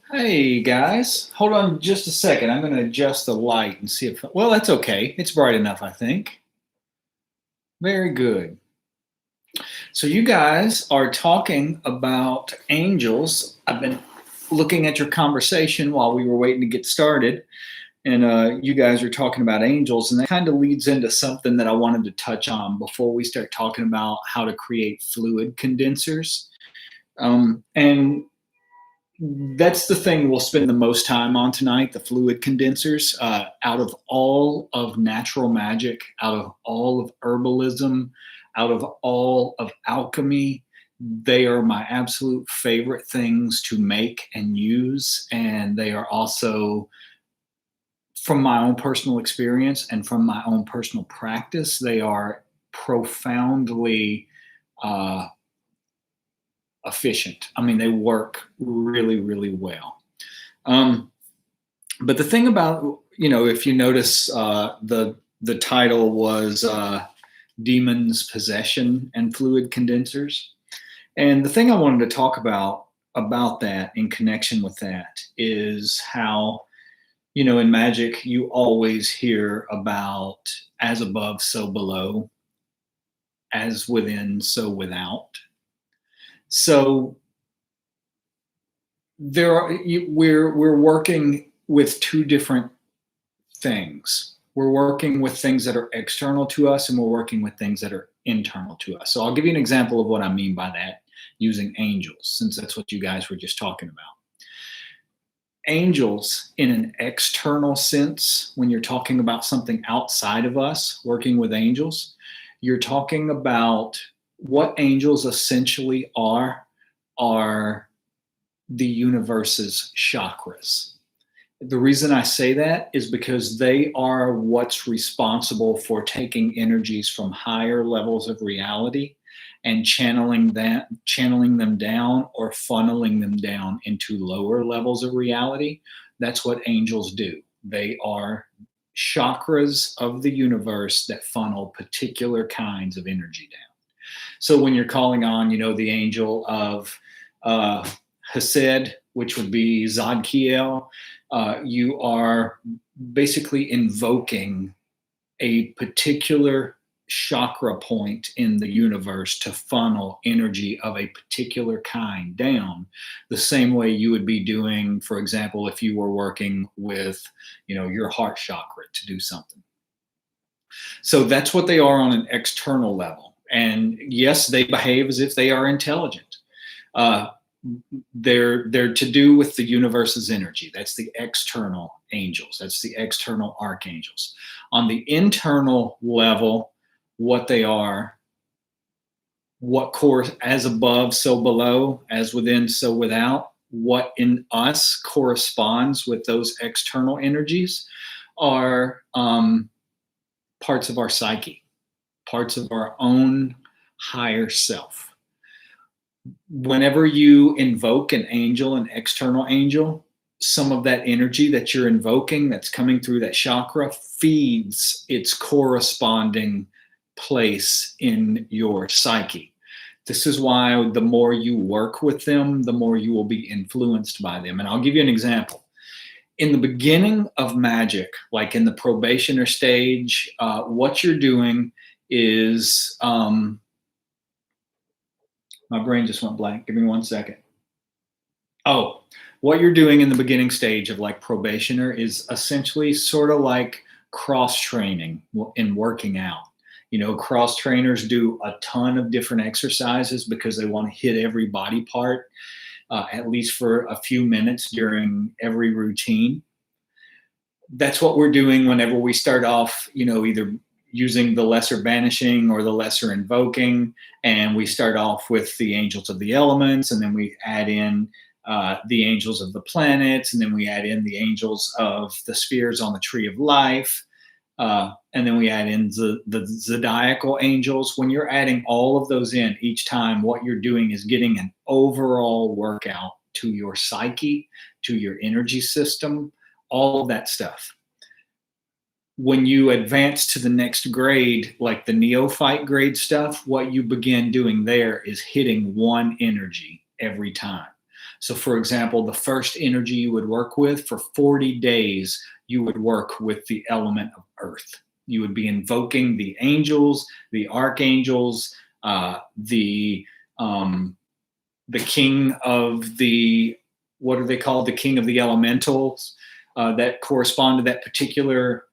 Hey guys, hold on just a second. I'm going to adjust the light and see if, well, that's okay. It's bright enough, I think. Very good. So, you guys are talking about angels. I've been looking at your conversation while we were waiting to get started, and you guys are talking about angels, and that kind of leads into something that I wanted to touch on before we start talking about how to create fluid condensers. And that's the thing we'll spend the most time on tonight, the fluid condensers. Out of all of natural magic, out of all of herbalism, out of all of alchemy, they are my absolute favorite things to make and use. And they are also, from my own personal experience and from my own personal practice, they are profoundly uh, efficient. I mean, they work really, really well. Um, but the thing about, if you notice, the title was demons, possession, and fluid condensers. And the thing I wanted to talk about that in connection with that is how, in magic you always hear about as above, so below, as within, so without. So we're working with two different things. We're working with things that are external to us, and we're working with things that are internal to us. So I'll give you an example of what I mean by that using angels, since that's what you guys were just talking about. Angels, in an external sense, when you're talking about something outside of us, working with angels, you're talking about what angels essentially are the universe's chakras. The reason I say that is because they are what's responsible for taking energies from higher levels of reality and channeling them down or funneling them down into lower levels of reality. That's what angels do. They are chakras of the universe that funnel particular kinds of energy down. So when you're calling on, the angel of Hesed, which would be Zadkiel, you are basically invoking a particular chakra point in the universe to funnel energy of a particular kind down, the same way you would be doing, for example, if you were working with, your heart chakra to do something. So that's what they are on an external level. And yes, they behave as if they are intelligent. They're to do with the universe's energy. That's the external angels. That's the external archangels. On the internal level, what they are, what course, as above, so below, as within, so without, what in us corresponds with those external energies are parts of our psyche, parts of our own higher self. Whenever you invoke an angel, an external angel, some of that energy that you're invoking that's coming through that chakra feeds its corresponding place in your psyche. This is why the more you work with them, the more you will be influenced by them. And I'll give you an example. In the beginning of magic, like in the probationer stage, what you're doing is, my brain just went blank. Give me 1 second. Oh, what you're doing in the beginning stage of like probationer is essentially sort of like cross training in working out. Cross trainers do a ton of different exercises because they want to hit every body part, at least for a few minutes during every routine. That's what we're doing whenever we start off, either using the lesser banishing or the lesser invoking. And we start off with the angels of the elements, and then we add in the angels of the planets, and then we add in the angels of the spheres on the tree of life. And then we add in the zodiacal angels. When you're adding all of those in each time, what you're doing is getting an overall workout to your psyche, to your energy system, all of that stuff. When you advance to the next grade, like the neophyte grade stuff, what you begin doing there is hitting one energy every time. So, for example, the first energy you would work with for 40 days, you would work with the element of earth. You would be invoking the angels, the archangels, the king of the, what are they called? The king of the elementals that correspond to that particular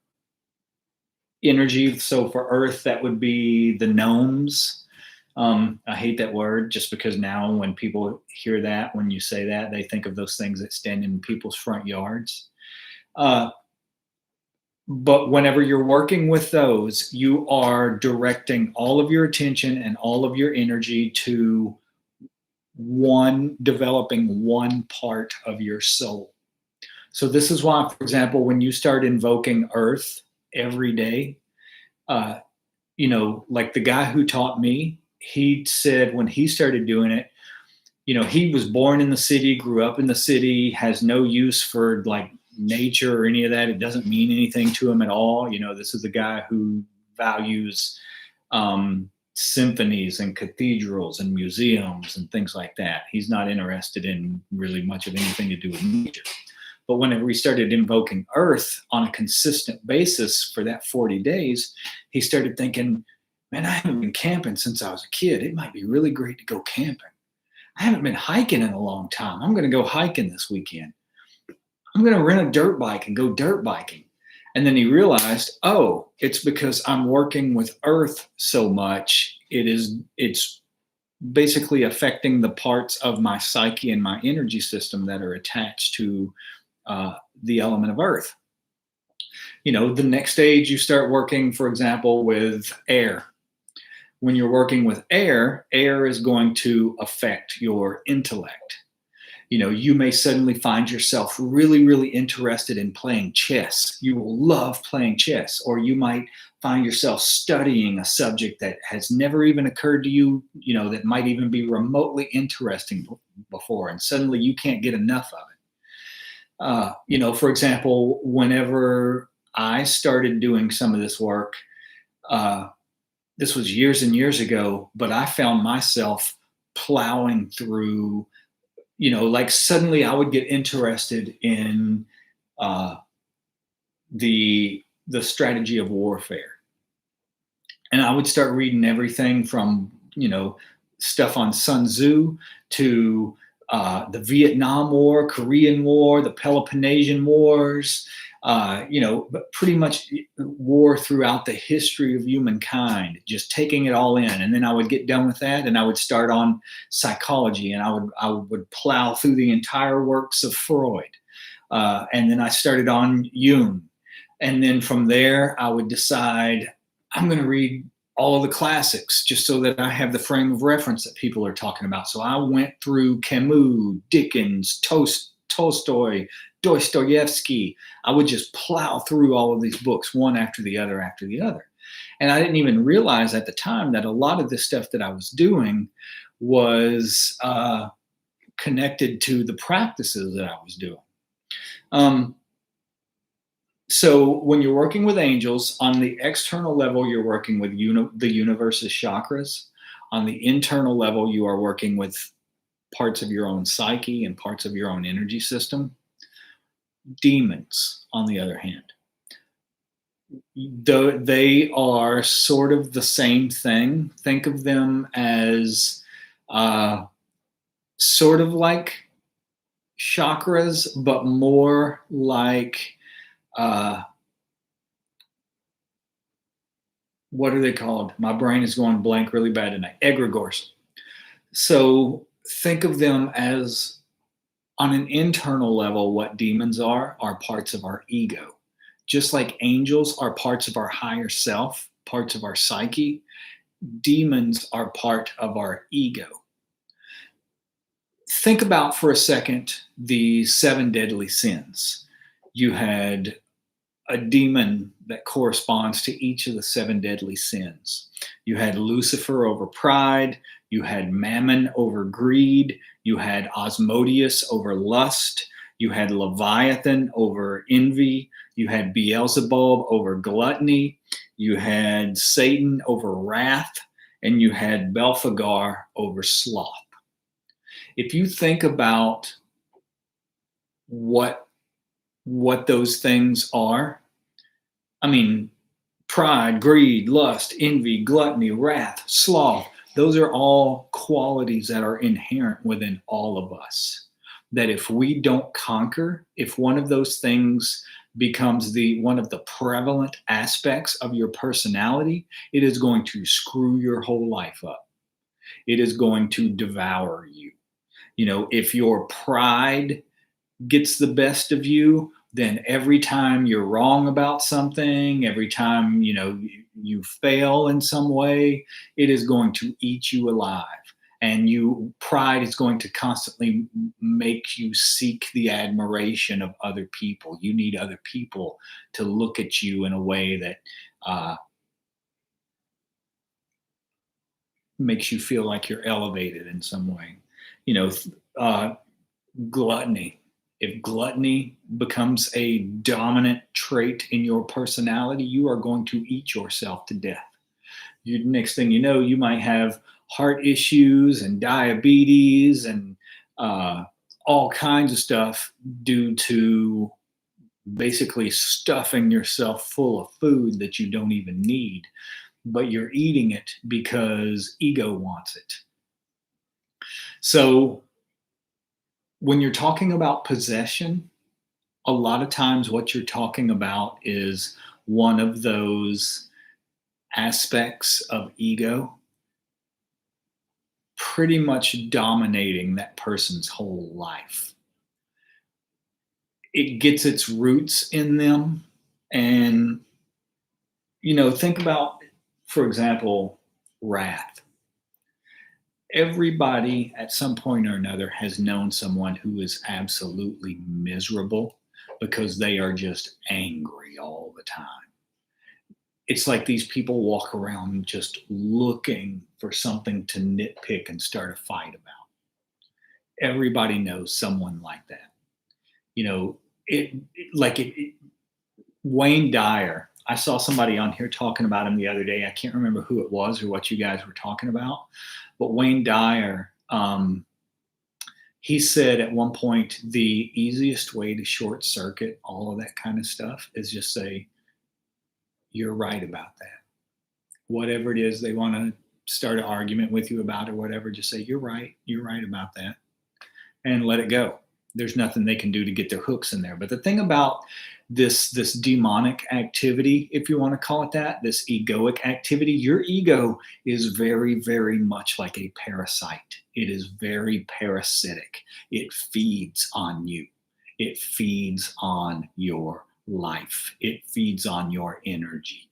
energy. So for earth, that would be the gnomes. I hate that word just because now when people hear that, when you say that, they think of those things that stand in people's front yards. But whenever you're working with those, you are directing all of your attention and all of your energy to developing one part of your soul. So this is why, for example, when you start invoking earth every day, like the guy who taught me, he said when he started doing it, he was born in the city, grew up in the city, has no use for like nature or any of that. It doesn't mean anything to him at all. This is a guy who values symphonies and cathedrals and museums and things like that. He's not interested in really much of anything to do with nature. But whenever we started invoking earth on a consistent basis for that 40 days, he started thinking, man, I haven't been camping since I was a kid. It might be really great to go camping. I haven't been hiking in a long time. I'm going to go hiking this weekend. I'm going to rent a dirt bike and go dirt biking. And then he realized, oh, it's because I'm working with earth so much. It's basically affecting the parts of my psyche and my energy system that are attached to the element of earth. The next stage you start working, for example, with air. When you're working with air is going to affect your intellect. You may suddenly find yourself really, really interested in playing chess. You will love playing chess, or you might find yourself studying a subject that has never even occurred to you, that might even be remotely interesting before, and suddenly you can't get enough of it. For example, whenever I started doing some of this work, this was years and years ago, but I found myself plowing through, like suddenly I would get interested in the strategy of warfare. And I would start reading everything from, stuff on Sun Tzu to the Vietnam War, Korean War, the Peloponnesian Wars, but pretty much war throughout the history of humankind, just taking it all in. And then I would get done with that and I would start on psychology, and I would plow through the entire works of Freud. And then I started on Jung. And then from there, I would decide I'm going to read all of the classics just so that I have the frame of reference that people are talking about. So I went through Camus, Dickens, Tolstoy, Dostoevsky. I would just plow through all of these books, one after the other after the other. And I didn't even realize at the time that a lot of this stuff that I was doing was connected to the practices that I was doing. So when you're working with angels, on the external level, you're working with the universe's chakras. On the internal level, you are working with parts of your own psyche and parts of your own energy system. Demons, on the other hand, they are sort of the same thing. Think of them as sort of like chakras, but more like what are they called? My brain is going blank really bad tonight. Egregores. So think of them as, on an internal level, what demons are parts of our ego. Just like angels are parts of our higher self, parts of our psyche, demons are part of our ego. Think about for a second the 7 deadly sins. You had a demon that corresponds to each of the 7 deadly sins. You had Lucifer over pride. You had Mammon over greed. You had Asmodeus over lust. You had Leviathan over envy. You had Beelzebub over gluttony. You had Satan over wrath. And you had Belphegor over sloth. If you think about what those things are, I mean, pride, greed, lust, envy, gluttony, wrath, sloth, those are all qualities that are inherent within all of us. That if we don't conquer, if one of those things becomes one of the prevalent aspects of your personality, it is going to screw your whole life up. It is going to devour you. If your pride gets the best of you, then every time you're wrong about something, every time you fail in some way, it is going to eat you alive. And pride is going to constantly make you seek the admiration of other people. You need other people to look at you in a way that makes you feel like you're elevated in some way. Gluttony. If gluttony becomes a dominant trait in your personality, you are going to eat yourself to death. Next thing you know, you might have heart issues and diabetes and all kinds of stuff due to basically stuffing yourself full of food that you don't even need, but you're eating it because ego wants it. So when you're talking about possession, a lot of times what you're talking about is one of those aspects of ego pretty much dominating that person's whole life. It gets its roots in them. And, think about, for example, wrath. Everybody at some point or another has known someone who is absolutely miserable because they are just angry all the time. It's like these people walk around just looking for something to nitpick and start a fight about. Everybody knows someone like that. Wayne Dyer. I saw somebody on here talking about him the other day. I can't remember who it was or what you guys were talking about, but Wayne Dyer, he said at one point, the easiest way to short circuit all of that kind of stuff is just say, you're right about that. Whatever it is they want to start an argument with you about or whatever, just say, you're right about that, and let it go. There's nothing they can do to get their hooks in there. But the thing about this demonic activity, if you want to call it that, this egoic activity, your ego is very, very much like a parasite. It is very parasitic. It feeds on you. It feeds on your life. It feeds on your energy.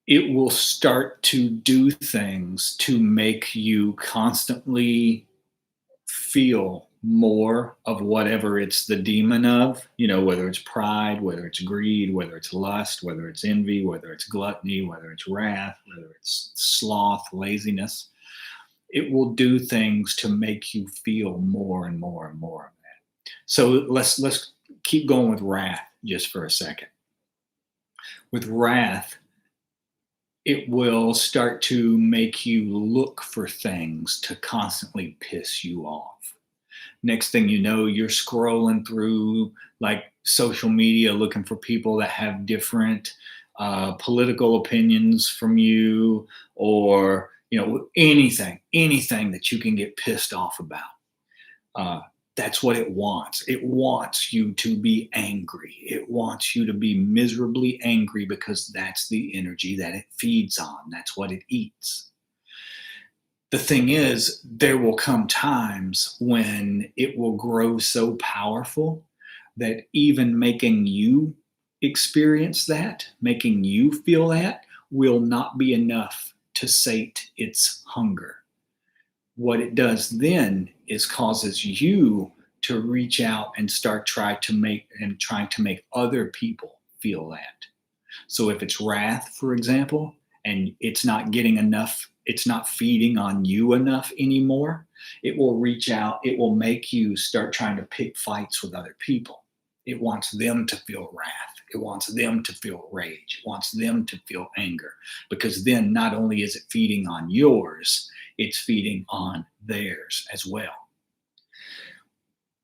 It will start to do things to make you constantly feel more of whatever it's the demon of, whether it's pride, whether it's greed, whether it's lust, whether it's envy, whether it's gluttony, whether it's wrath, whether it's sloth, laziness. It will do things to make you feel more and more and more of that. So let's keep going with wrath just for a second. With wrath, it will start to make you look for things to constantly piss you off. Next thing you know, you're scrolling through like social media looking for people that have different political opinions from you, or anything that you can get pissed off about. That's what it wants. It wants you to be angry. It wants you to be miserably angry because that's the energy that it feeds on. That's what it eats. The thing is, there will come times when it will grow so powerful that even making you experience that, making you feel that, will not be enough to sate its hunger. What it does then is causes you to reach out and start trying to make other people feel that. So if it's wrath, for example, and it's not getting enough, it's not feeding on you enough anymore, it will reach out, it will make you start trying to pick fights with other people. It wants them to feel wrath. It wants them to feel rage. It wants them to feel anger, because then not only is it feeding on yours, it's feeding on theirs as well.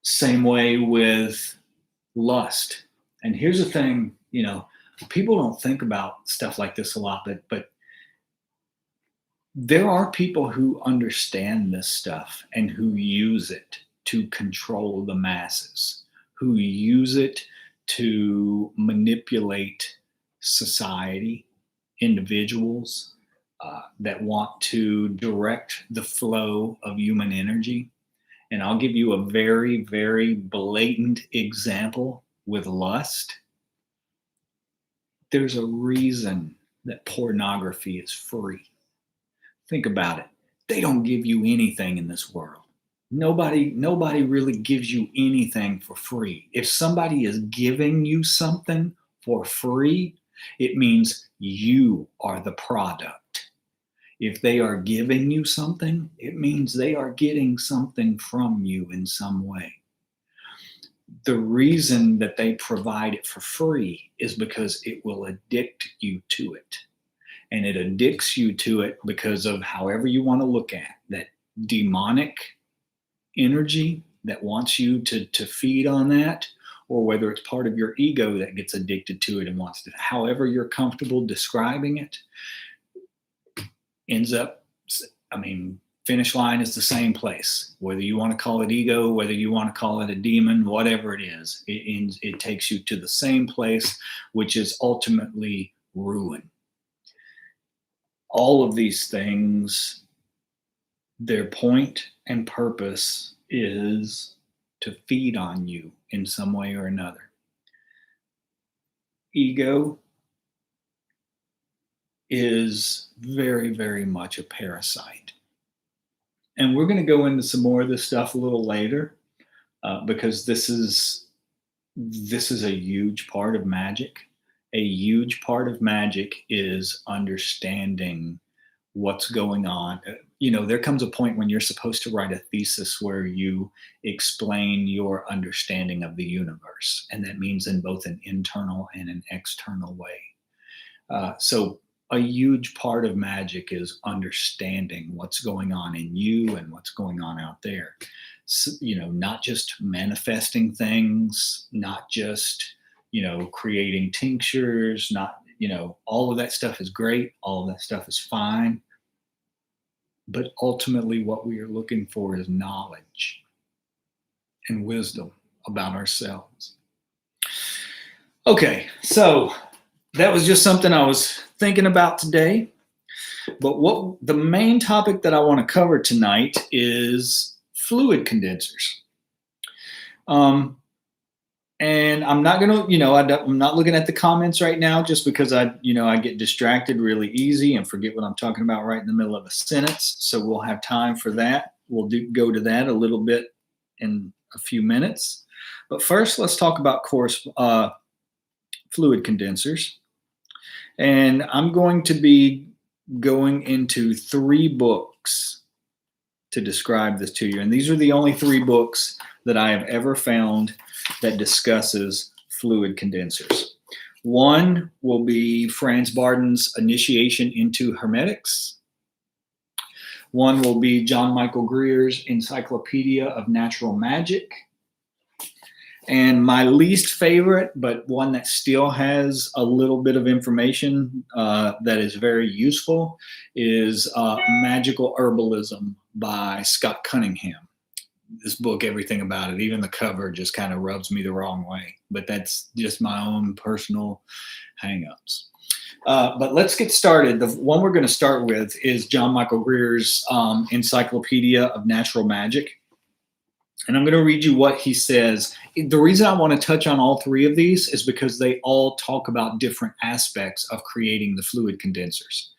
Same way with lust. And here's the thing, people don't think about stuff like this a lot, but there are people who understand this stuff and who use it to control the masses, who use it to manipulate society, individuals that want to direct the flow of human energy. And I'll give you a very, very blatant example with lust. There's a reason that pornography is free. Think about it. They don't give you anything in this world. Nobody really gives you anything for free. If somebody is giving you something for free, it means you are the product. If they are giving you something, it means they are getting something from you in some way. The reason that they provide it for free is because it will addict you to it. And it addicts you to it because of however you want to look at that demonic energy that wants you to feed on that, or whether it's part of your ego that gets addicted to it and wants to, however you're comfortable describing it, ends up, finish line is the same place. Whether you want to call it ego, whether you want to call it a demon, whatever it is, it takes you to the same place, which is ultimately ruin. All of these things, their point and purpose is to feed on you in some way or another. Ego is very, very much a parasite. And we're going to go into some more of this stuff a little later because this is a huge part of magic. A huge part of magic is understanding what's going on. There comes a point when you're supposed to write a thesis where you explain your understanding of the universe. And that means in both an internal and an external way. So a huge part of magic is understanding what's going on in you and what's going on out there. So, not just manifesting things, not just creating tinctures, not, all of that stuff is great. All of that stuff is fine. But ultimately what we are looking for is knowledge and wisdom about ourselves. Okay, so that was just something I was thinking about today. But what the main topic that I want to cover tonight is fluid condensers. And I'm not going to, I'm not looking at the comments right now just because I get distracted really easy and forget what I'm talking about right in the middle of a sentence. So we'll have time for that. We'll go to that a little bit in a few minutes. But first, let's talk about fluid condensers. And I'm going to be going into 3 books to describe this to you. And these are the only 3 books that I have ever found that discusses fluid condensers. One will be Franz Barden's Initiation into Hermetics. One will be John Michael Greer's Encyclopedia of Natural Magic. And my least favorite, but one that still has a little bit of information that is very useful, is Magical Herbalism by Scott Cunningham. This book, everything about it, even the cover just kind of rubs me the wrong way. But that's just my own personal hang-ups. But let's get started. The one we're going to start with is John Michael Greer's Encyclopedia of Natural Magic. And I'm going to read you what he says. The reason I want to touch on all 3 of these is because they all talk about different aspects of creating the fluid condensers.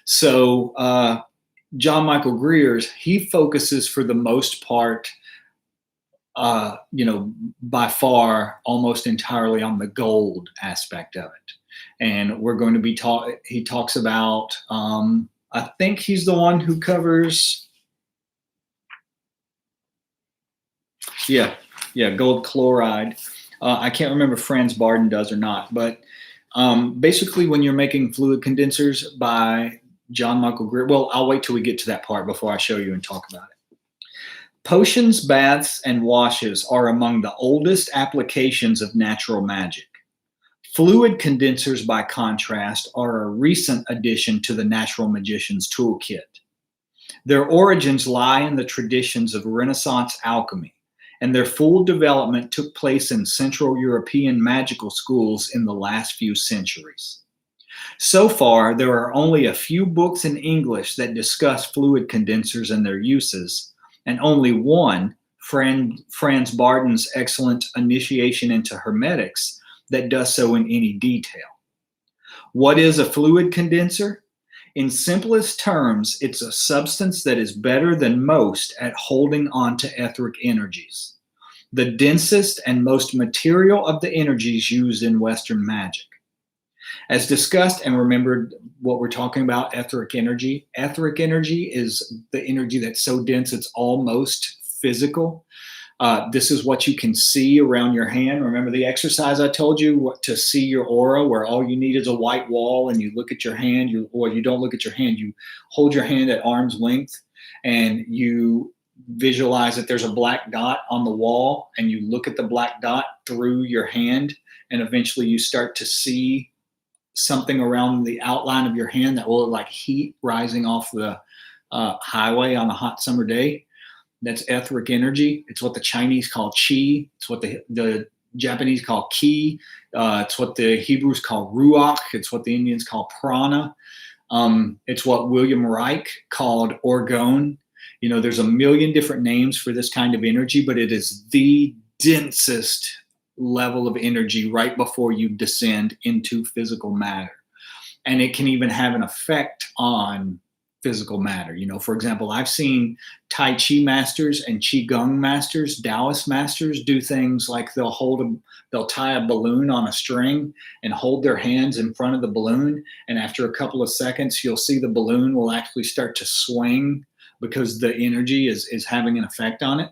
So John Michael Greer's, he focuses for the most part, by far, almost entirely on the gold aspect of it. And we're going to be he talks about, I think he's the one who covers, gold chloride. I can't remember if Franz Barden does or not, but basically when you're making fluid condensers by John Michael Greer, well, I'll wait till we get to that part before I show you and talk about it. Potions, baths, and washes are among the oldest applications of natural magic. Fluid condensers, by contrast, are a recent addition to the natural magician's toolkit. Their origins lie in the traditions of Renaissance alchemy, and their full development took place in Central European magical schools in the last few centuries. So far, there are only a few books in English that discuss fluid condensers and their uses, and only one, Franz Barden's excellent Initiation into Hermetics, that does so in any detail. What is a fluid condenser? In simplest terms, it's a substance that is better than most at holding on to etheric energies, the densest and most material of the energies used in Western magic. As discussed and remembered what we're talking about, etheric energy. Etheric energy is the energy that's so dense it's almost physical. This is what you can see around your hand. Remember the exercise I told you to see your aura, where all you need is a white wall and you look at your hand, or you don't look at your hand, you hold your hand at arm's length and you visualize that there's a black dot on the wall, and you look at the black dot through your hand, and eventually you start to see something around the outline of your hand that will look like heat rising off the highway on a hot summer day. That's etheric energy. It's what the Chinese call chi. It's what the Japanese call ki. It's what the Hebrews call ruach. It's what the Indians call prana. It's what William Reich called orgone. You know, there's a million different names for this kind of energy, but it is the densest level of energy right before you descend into physical matter. And it can even have an effect on physical matter. You know, for example, I've seen Tai Chi masters and Qigong masters, Taoist masters, do things like they'll tie a balloon on a string and hold their hands in front of the balloon. And after a couple of seconds, you'll see the balloon will actually start to swing because the energy is having an effect on it.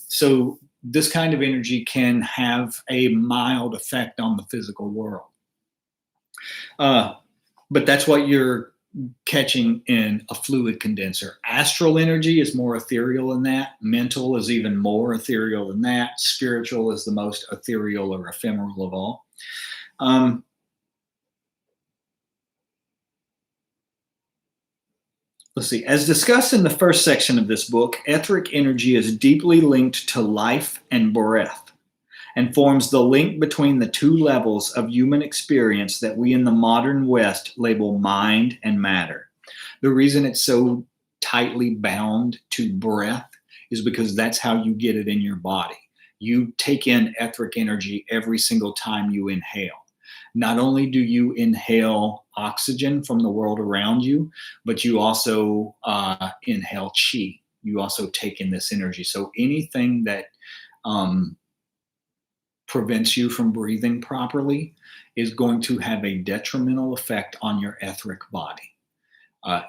So this kind of energy can have a mild effect on the physical world. But that's what you're catching in a fluid condenser. Astral energy is more ethereal than that. Mental is even more ethereal than that. Spiritual is the most ethereal or ephemeral of all. Let's see. As discussed in the first section of this book, etheric energy is deeply linked to life and breath, and forms the link between the two levels of human experience that we in the modern West label mind and matter. The reason it's so tightly bound to breath is because that's how you get it in your body. You take in etheric energy every single time you inhale. Not only do you inhale oxygen from the world around you, but you also inhale chi. You also take in this energy. So anything that prevents you from breathing properly is going to have a detrimental effect on your etheric body.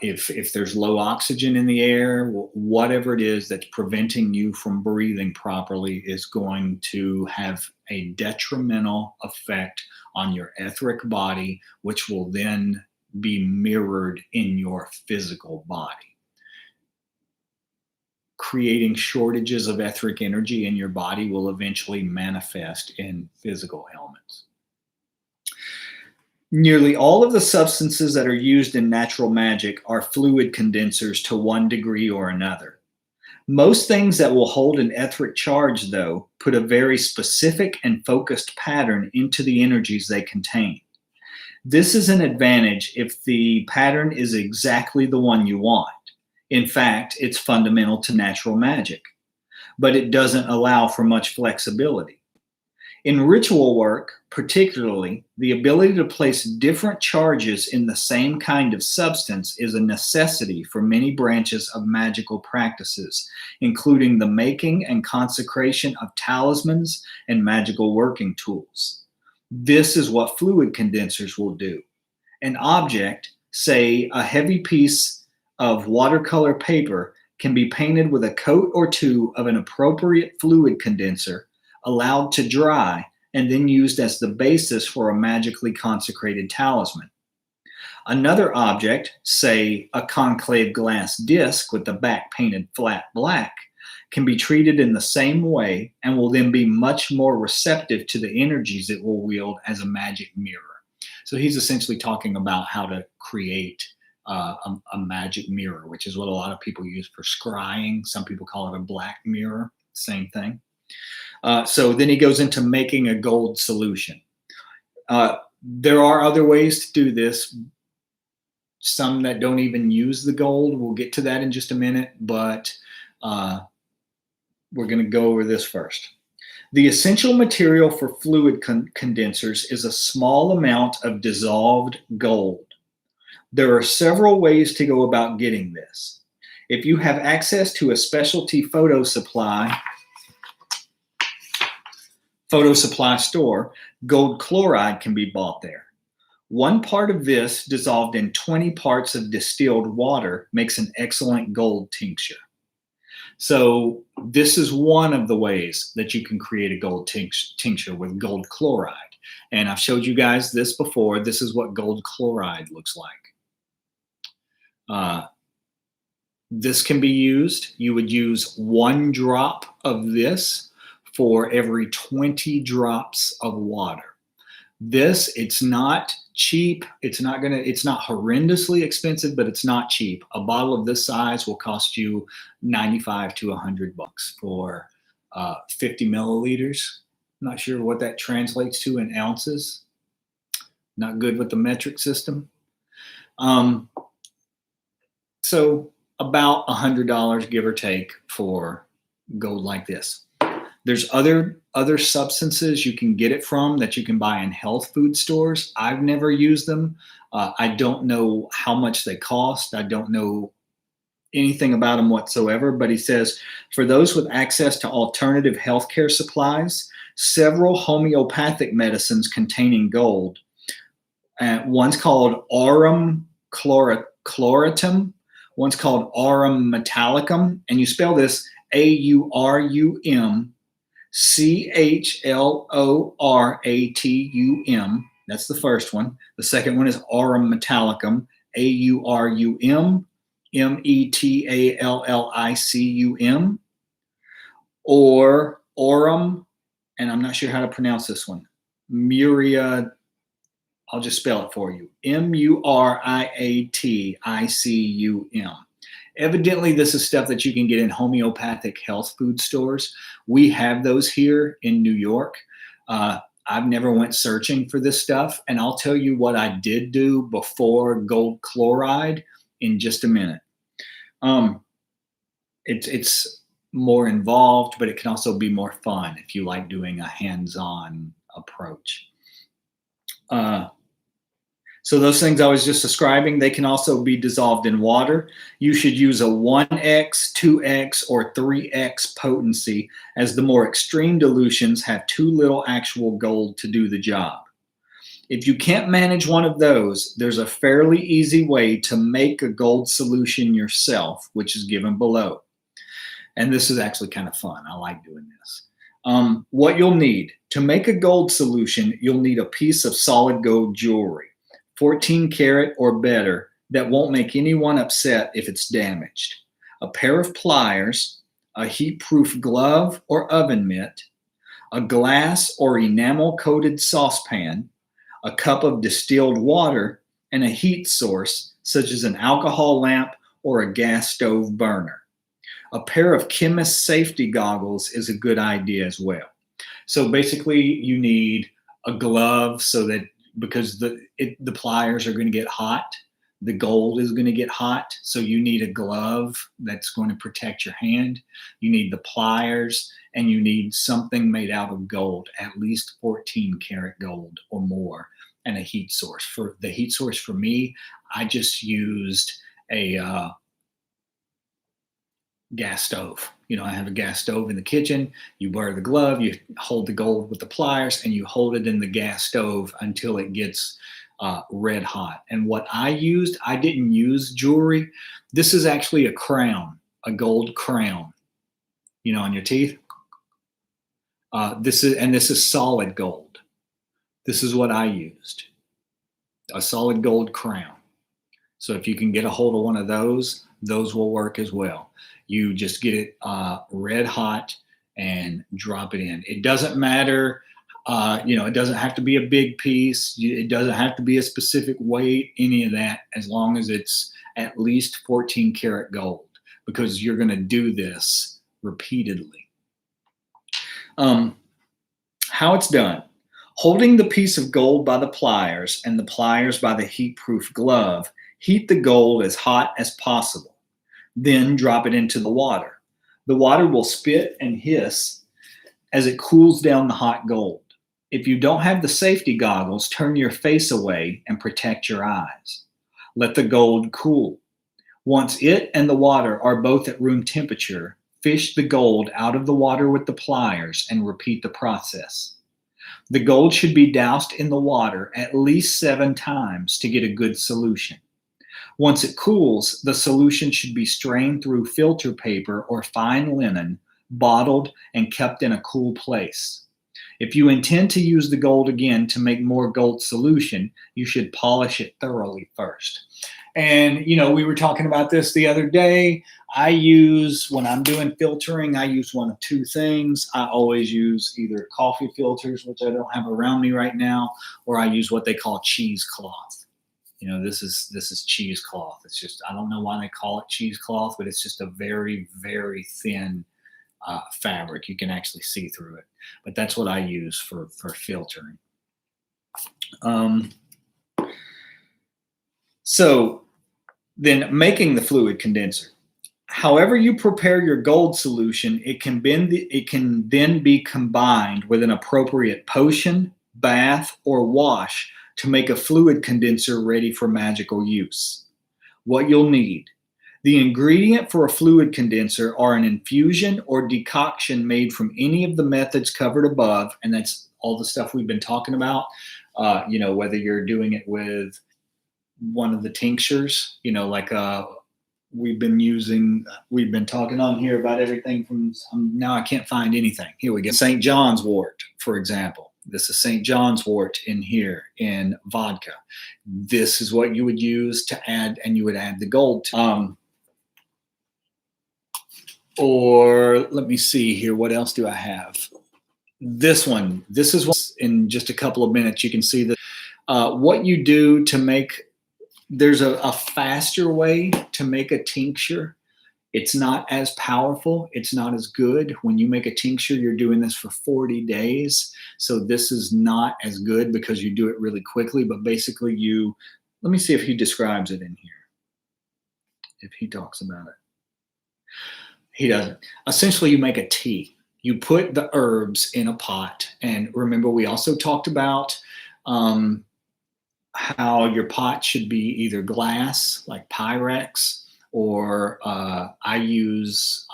If there's low oxygen in the air, whatever it is that's preventing you from breathing properly is going to have a detrimental effect on your etheric body, which will then be mirrored in your physical body, creating shortages of etheric energy in your body will eventually manifest in physical ailments. Nearly all of the substances that are used in natural magic are fluid condensers to one degree or another. Most things that will hold an etheric charge, though, put a very specific and focused pattern into the energies they contain. This is an advantage if the pattern is exactly the one you want. In fact, it's fundamental to natural magic, but it doesn't allow for much flexibility. In ritual work, particularly, the ability to place different charges in the same kind of substance is a necessity for many branches of magical practices, including the making and consecration of talismans and magical working tools. This is what fluid condensers will do. An object, say a heavy piece of watercolor paper, can be painted with a coat or two of an appropriate fluid condenser, allowed to dry, and then used as the basis for a magically consecrated talisman. Another object, say a concave glass disc with the back painted flat black, can be treated in the same way and will then be much more receptive to the energies it will wield as a magic mirror. So he's essentially talking about how to create a magic mirror, which is what a lot of people use for scrying. Some people call it a black mirror, same thing. So then he goes into making a gold solution. There are other ways to do this, some that don't even use the gold. We'll get to that in just a minute, but we're going to go over this first. The essential material for fluid condensers is a small amount of dissolved gold. There are several ways to go about getting this. If you have access to a specialty photo supply store, gold chloride can be bought there. 1 part of this dissolved in 20 parts of distilled water makes an excellent gold tincture. So this is one of the ways that you can create a gold tincture with gold chloride. And I've showed you guys this before. This is what gold chloride looks like. This can be used. You would use 1 drop of this for every 20 drops of water. This, it's not cheap. It's not horrendously expensive, but it's not cheap. A bottle of this size will cost you $95 to $100 for 50 milliliters. I'm not sure what that translates to in ounces. Not good with the metric system. So about $100, give or take, for gold like this. There's other substances you can get it from that you can buy in health food stores. I've never used them. I don't know how much they cost. I don't know anything about them whatsoever. But he says, for those with access to alternative healthcare supplies, several homeopathic medicines containing gold. One's called aurum chloritum. One's called aurum metallicum. And you spell this AURUM. CHLORATUM. That's the first one. The second one is aurum metallicum. AURUM METALLICUM. Or aurum, and I'm not sure how to pronounce this one. Muria. I'll just spell it for you. MURIATICUM. Evidently, this is stuff that you can get in homeopathic health food stores. We have those here in New York. I've never went searching for this stuff, and I'll tell you what I did do before gold chloride in just a minute. It's more involved, but it can also be more fun if you like doing a hands-on approach. So those things I was just describing, they can also be dissolved in water. You should use a 1x, 2x, or 3x potency, as the more extreme dilutions have too little actual gold to do the job. If you can't manage one of those, there's a fairly easy way to make a gold solution yourself, which is given below. And this is actually kind of fun. I like doing this. What you'll need to make a gold solution, you'll need a piece of solid gold jewelry. 14 karat or better, that won't make anyone upset if it's damaged. A pair of pliers, a heat-proof glove or oven mitt, a glass or enamel-coated saucepan, a cup of distilled water, and a heat source such as an alcohol lamp or a gas stove burner. A pair of chemist safety goggles is a good idea as well. So basically, you need a glove so that because the pliers are going to get hot, the gold is going to get hot. So you need a glove that's going to protect your hand. You need the pliers, and you need something made out of gold, at least 14 karat gold or more, and a heat source. For the heat source for me, I just used a gas stove. You know, I have a gas stove in the kitchen. You wear the glove, you hold the gold with the pliers, and you hold it in the gas stove until it gets red hot. And what I used, I didn't use jewelry. This is actually a crown, a gold crown, you know, on your teeth. This is solid gold. This is what I used, a solid gold crown. So if you can get a hold of one of those will work as well. You just get it red hot and drop it in. It doesn't matter, it doesn't have to be a big piece. It doesn't have to be a specific weight, any of that, as long as it's at least 14 karat gold, because you're going to do this repeatedly. How it's done. Holding the piece of gold by the pliers and the pliers by the heat-proof glove, heat the gold as hot as possible. Then drop it into the water. The water will spit and hiss as it cools down the hot gold. If you don't have the safety goggles, turn your face away and protect your eyes. Let the gold cool. Once it and the water are both at room temperature, fish the gold out of the water with the pliers and repeat the process. The gold should be doused in the water at least 7 times to get a good solution. Once it cools, the solution should be strained through filter paper or fine linen, bottled, and kept in a cool place. If you intend to use the gold again to make more gold solution, you should polish it thoroughly first. And, we were talking about this the other day. When I'm doing filtering, I use one of 2 things. I always use either coffee filters, which I don't have around me right now, or I use what they call cheesecloth. This is cheesecloth. It's just, I don't know why they call it cheesecloth, but it's just a very, very thin fabric. You can actually see through it. But that's what I use for filtering. So then making the fluid condenser. However you prepare your gold solution, it can then be combined with an appropriate potion, bath, or wash to make a fluid condenser ready for magical use. What you'll need. The ingredient for a fluid condenser are an infusion or decoction made from any of the methods covered above, and that's all the stuff we've been talking about. Whether you're doing it with one of the tinctures, we've been talking on here about everything from, now I can't find anything. Here we go. St. John's wort, for example. This is St. John's wort in here in vodka. This is what you would use to add, and you would add the gold to. Or let me see here. What else do I have? This is what, in just a couple of minutes, you can see that what you do to make, there's a faster way to make a tincture. It's not as powerful. It's not as good. When you make a tincture, you're doing this for 40 days. So this is not as good because you do it really quickly. But basically let me see if he describes it in here. If he talks about it. He doesn't. Essentially, you make a tea. You put the herbs in a pot. And remember, we also talked about how your pot should be either glass, like Pyrex, or I use,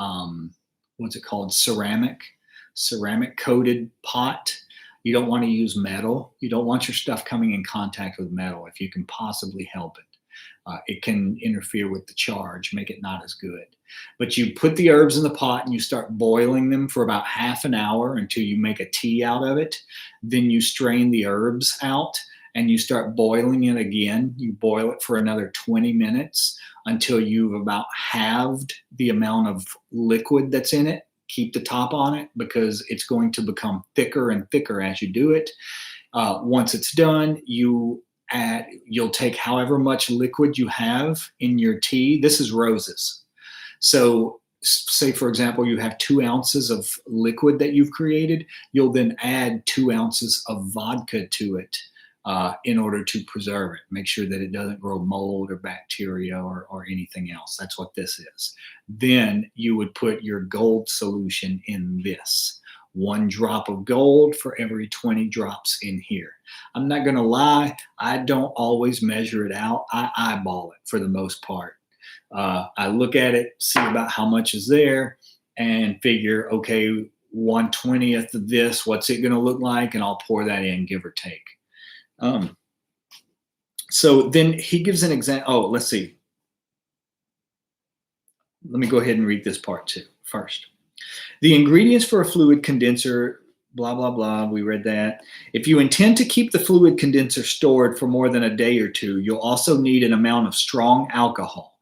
what's it called? Ceramic coated pot. You don't want to use metal. You don't want your stuff coming in contact with metal if you can possibly help it. It can interfere with the charge, make it not as good. But you put the herbs in the pot and you start boiling them for about half an hour until you make a tea out of it. Then you strain the herbs out and you start boiling it again. You boil it for another 20 minutes until you've about halved the amount of liquid that's in it. Keep the top on it because it's going to become thicker and thicker as you do it. Once it's done, you'll take however much liquid you have in your tea. This is roses. So say, for example, you have 2 ounces of liquid that you've created. You'll then add 2 ounces of vodka to it in order to preserve it. Make sure that it doesn't grow mold or bacteria or anything else. That's what this is. Then you would put your gold solution in this. 1 drop of gold for every 20 drops in here. I'm not going to lie. I don't always measure it out. I eyeball it for the most part. I look at it, see about how much is there, and figure, okay, 1/20th of this, what's it going to look like? And I'll pour that in, give or take. So then he gives an example. Oh, let's see. Let me go ahead and read this part too first. The ingredients for a fluid condenser blah, blah, blah. We read that. If you intend to keep the fluid condenser stored for more than a day or two, you'll also need an amount of strong alcohol.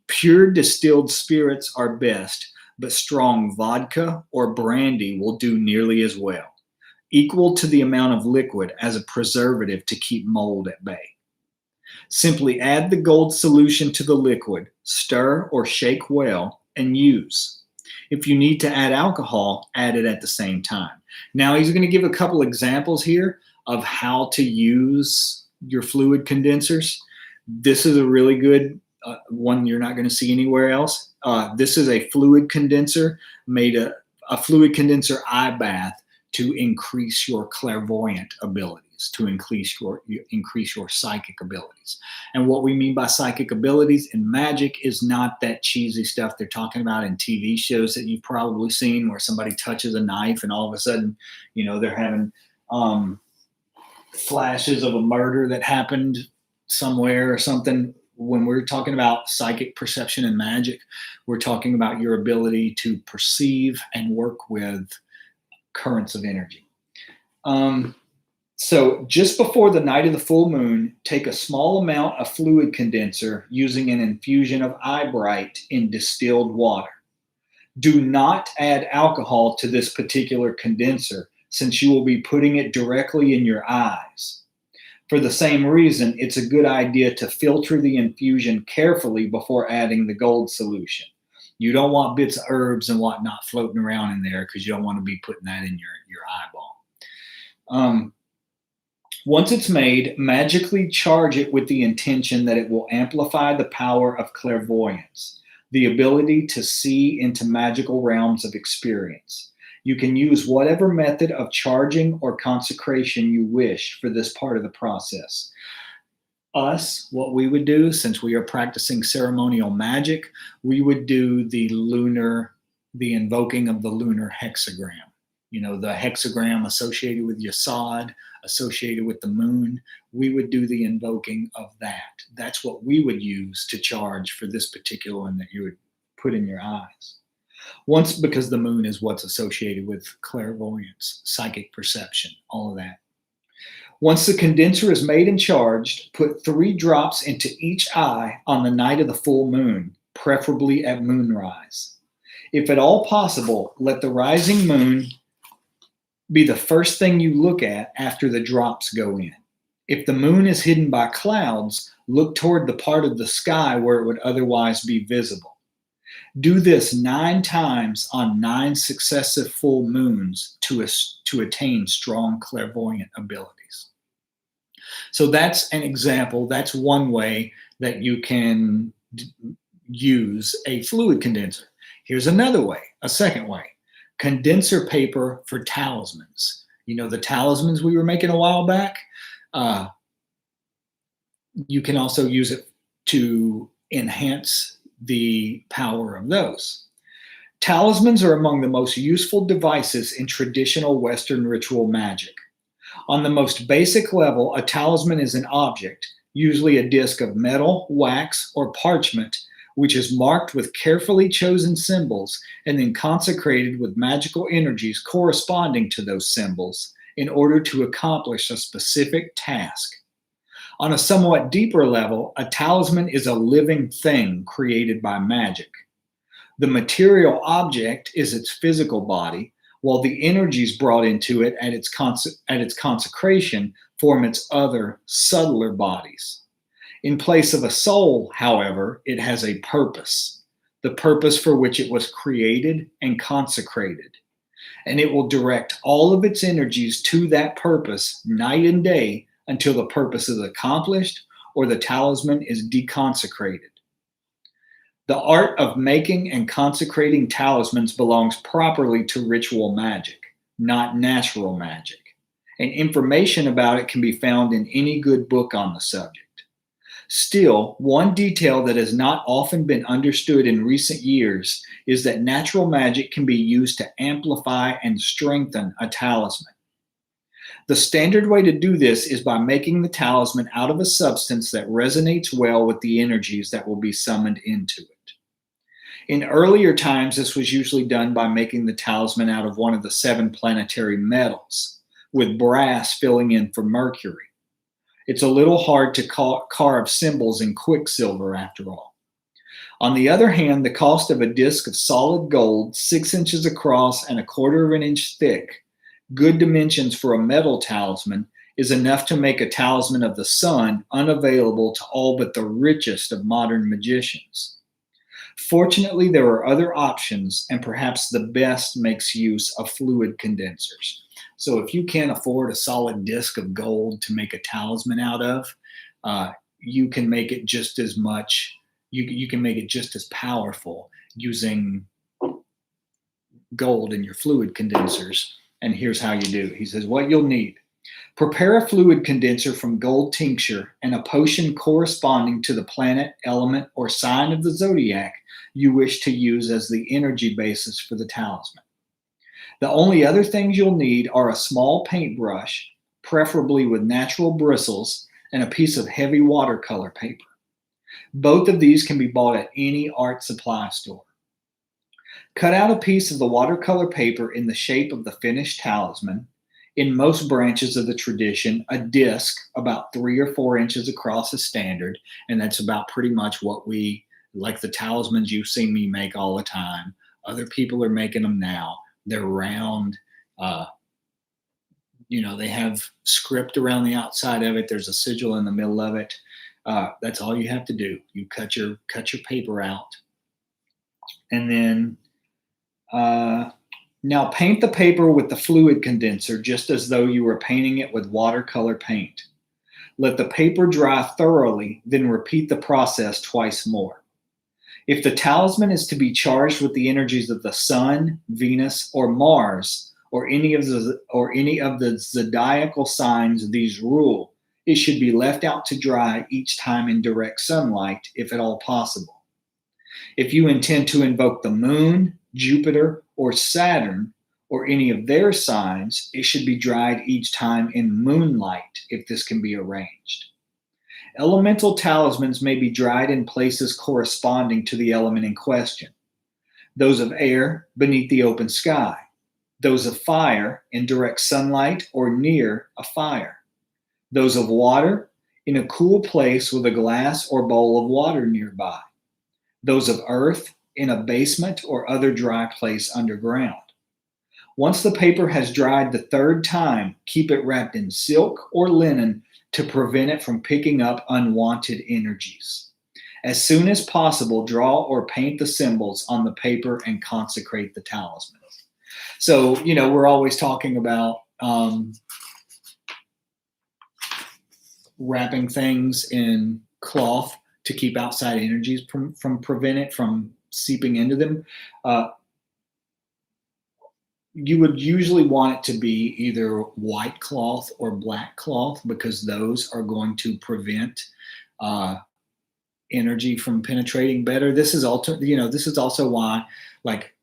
Pure distilled spirits are best, but strong vodka or brandy will do nearly as well, equal to the amount of liquid as a preservative to keep mold at bay. Simply add the gold solution to the liquid, stir or shake well, and use. If you need to add alcohol, add it at the same time. Now he's going to give a couple examples here of how to use your fluid condensers. This is a really good one you're not going to see anywhere else. This is a fluid condenser, made a fluid condenser eye bath to increase your clairvoyant abilities, to increase your psychic abilities. And what we mean by psychic abilities in magic is not that cheesy stuff they're talking about in TV shows that you've probably seen, where somebody touches a knife and all of a sudden, they're having flashes of a murder that happened somewhere or something. When we're talking about psychic perception and magic, we're talking about your ability to perceive and work with currents of energy. So just before the night of the full moon, take a small amount of fluid condenser using an infusion of eyebright in distilled water. Do not add alcohol to this particular condenser, since you will be putting it directly in your eyes. For the same reason, it's a good idea to filter the infusion carefully before adding the gold solution. You don't want bits of herbs and whatnot floating around in there, because you don't want to be putting that in your eyeball. Once it's made, magically charge it with the intention that it will amplify the power of clairvoyance, the ability to see into magical realms of experience. You can use whatever method of charging or consecration you wish for this part of the process. What we would do, since we are practicing ceremonial magic, we would do the invoking of the lunar hexagram. The hexagram associated with Yesod, associated with the moon. We would do the invoking of that. That's what we would use to charge for this particular one that you would put in your eyes. Because the moon is what's associated with clairvoyance, psychic perception, all of that. Once the condenser is made and charged, put 3 drops into each eye on the night of the full moon, preferably at moonrise. If at all possible, let the rising moon be the first thing you look at after the drops go in. If the moon is hidden by clouds, look toward the part of the sky where it would otherwise be visible. Do this 9 times on 9 successive full moons to attain strong clairvoyant abilities. So that's an example. That's one way that you can use a fluid condenser. Here's another way, a second way. Condenser paper for talismans. The talismans we were making a while back? You can also use it to enhance the power of those. Talismans are among the most useful devices in traditional Western ritual magic. On the most basic level, a talisman is an object, usually a disc of metal, wax, or parchment, which is marked with carefully chosen symbols and then consecrated with magical energies corresponding to those symbols in order to accomplish a specific task. On a somewhat deeper level, a talisman is a living thing created by magic. The material object is its physical body, while the energies brought into it at its consecration form its other, subtler bodies. In place of a soul, however, it has a purpose, the purpose for which it was created and consecrated. And it will direct all of its energies to that purpose night and day until the purpose is accomplished or the talisman is deconsecrated. The art of making and consecrating talismans belongs properly to ritual magic, not natural magic. And information about it can be found in any good book on the subject. Still, one detail that has not often been understood in recent years is that natural magic can be used to amplify and strengthen a talisman. The standard way to do this is by making the talisman out of a substance that resonates well with the energies that will be summoned into it. In earlier times, this was usually done by making the talisman out of one of the 7 planetary metals, with brass filling in for Mercury. It's a little hard to carve symbols in quicksilver, after all. On the other hand, the cost of a disc of solid gold, 6 inches across and 1/4 of an inch thick, good dimensions for a metal talisman, is enough to make a talisman of the sun unavailable to all but the richest of modern magicians. Fortunately, there are other options, and perhaps the best makes use of fluid condensers. So if you can't afford a solid disc of gold to make a talisman out of, you can make it just as much, you can make it just as powerful using gold in your fluid condensers. And here's how you do. He says, what you'll need: prepare a fluid condenser from gold tincture and a potion corresponding to the planet, element, or sign of the zodiac you wish to use as the energy basis for the talisman. The only other things you'll need are a small paintbrush, preferably with natural bristles, and a piece of heavy watercolor paper. Both of these can be bought at any art supply store. Cut out a piece of the watercolor paper in the shape of the finished talisman. In most branches of the tradition, a disc about 3 or 4 inches across is standard, and that's about pretty much what we, like the talismans you see me make all the time. Other people are making them now. They're round. They have script around the outside of it. There's a sigil in the middle of it. That's all you have to do. You cut your paper out, and then now paint the paper with the fluid condenser just as though you were painting it with watercolor paint. Let the paper dry thoroughly, then repeat the process twice more. If the talisman is to be charged with the energies of the sun, Venus, or Mars, or any of the zodiacal signs these rule, it should be left out to dry each time in direct sunlight, if at all possible. If you intend to invoke the moon, Jupiter, or Saturn, or any of their signs, it should be dried each time in moonlight, if this can be arranged. Elemental talismans may be dried in places corresponding to the element in question. Those of air, beneath the open sky. Those of fire, in direct sunlight or near a fire. Those of water, in a cool place with a glass or bowl of water nearby. Those of earth, in a basement or other dry place underground. Once the paper has dried the 3rd time, keep it wrapped in silk or linen to prevent it from picking up unwanted energies. As soon as possible, draw or paint the symbols on the paper and consecrate the talisman. So, we're always talking about wrapping things in cloth to keep outside energies from prevent it from seeping into them. You would usually want it to be either white cloth or black cloth, because those are going to prevent energy from penetrating better. This is also why, like,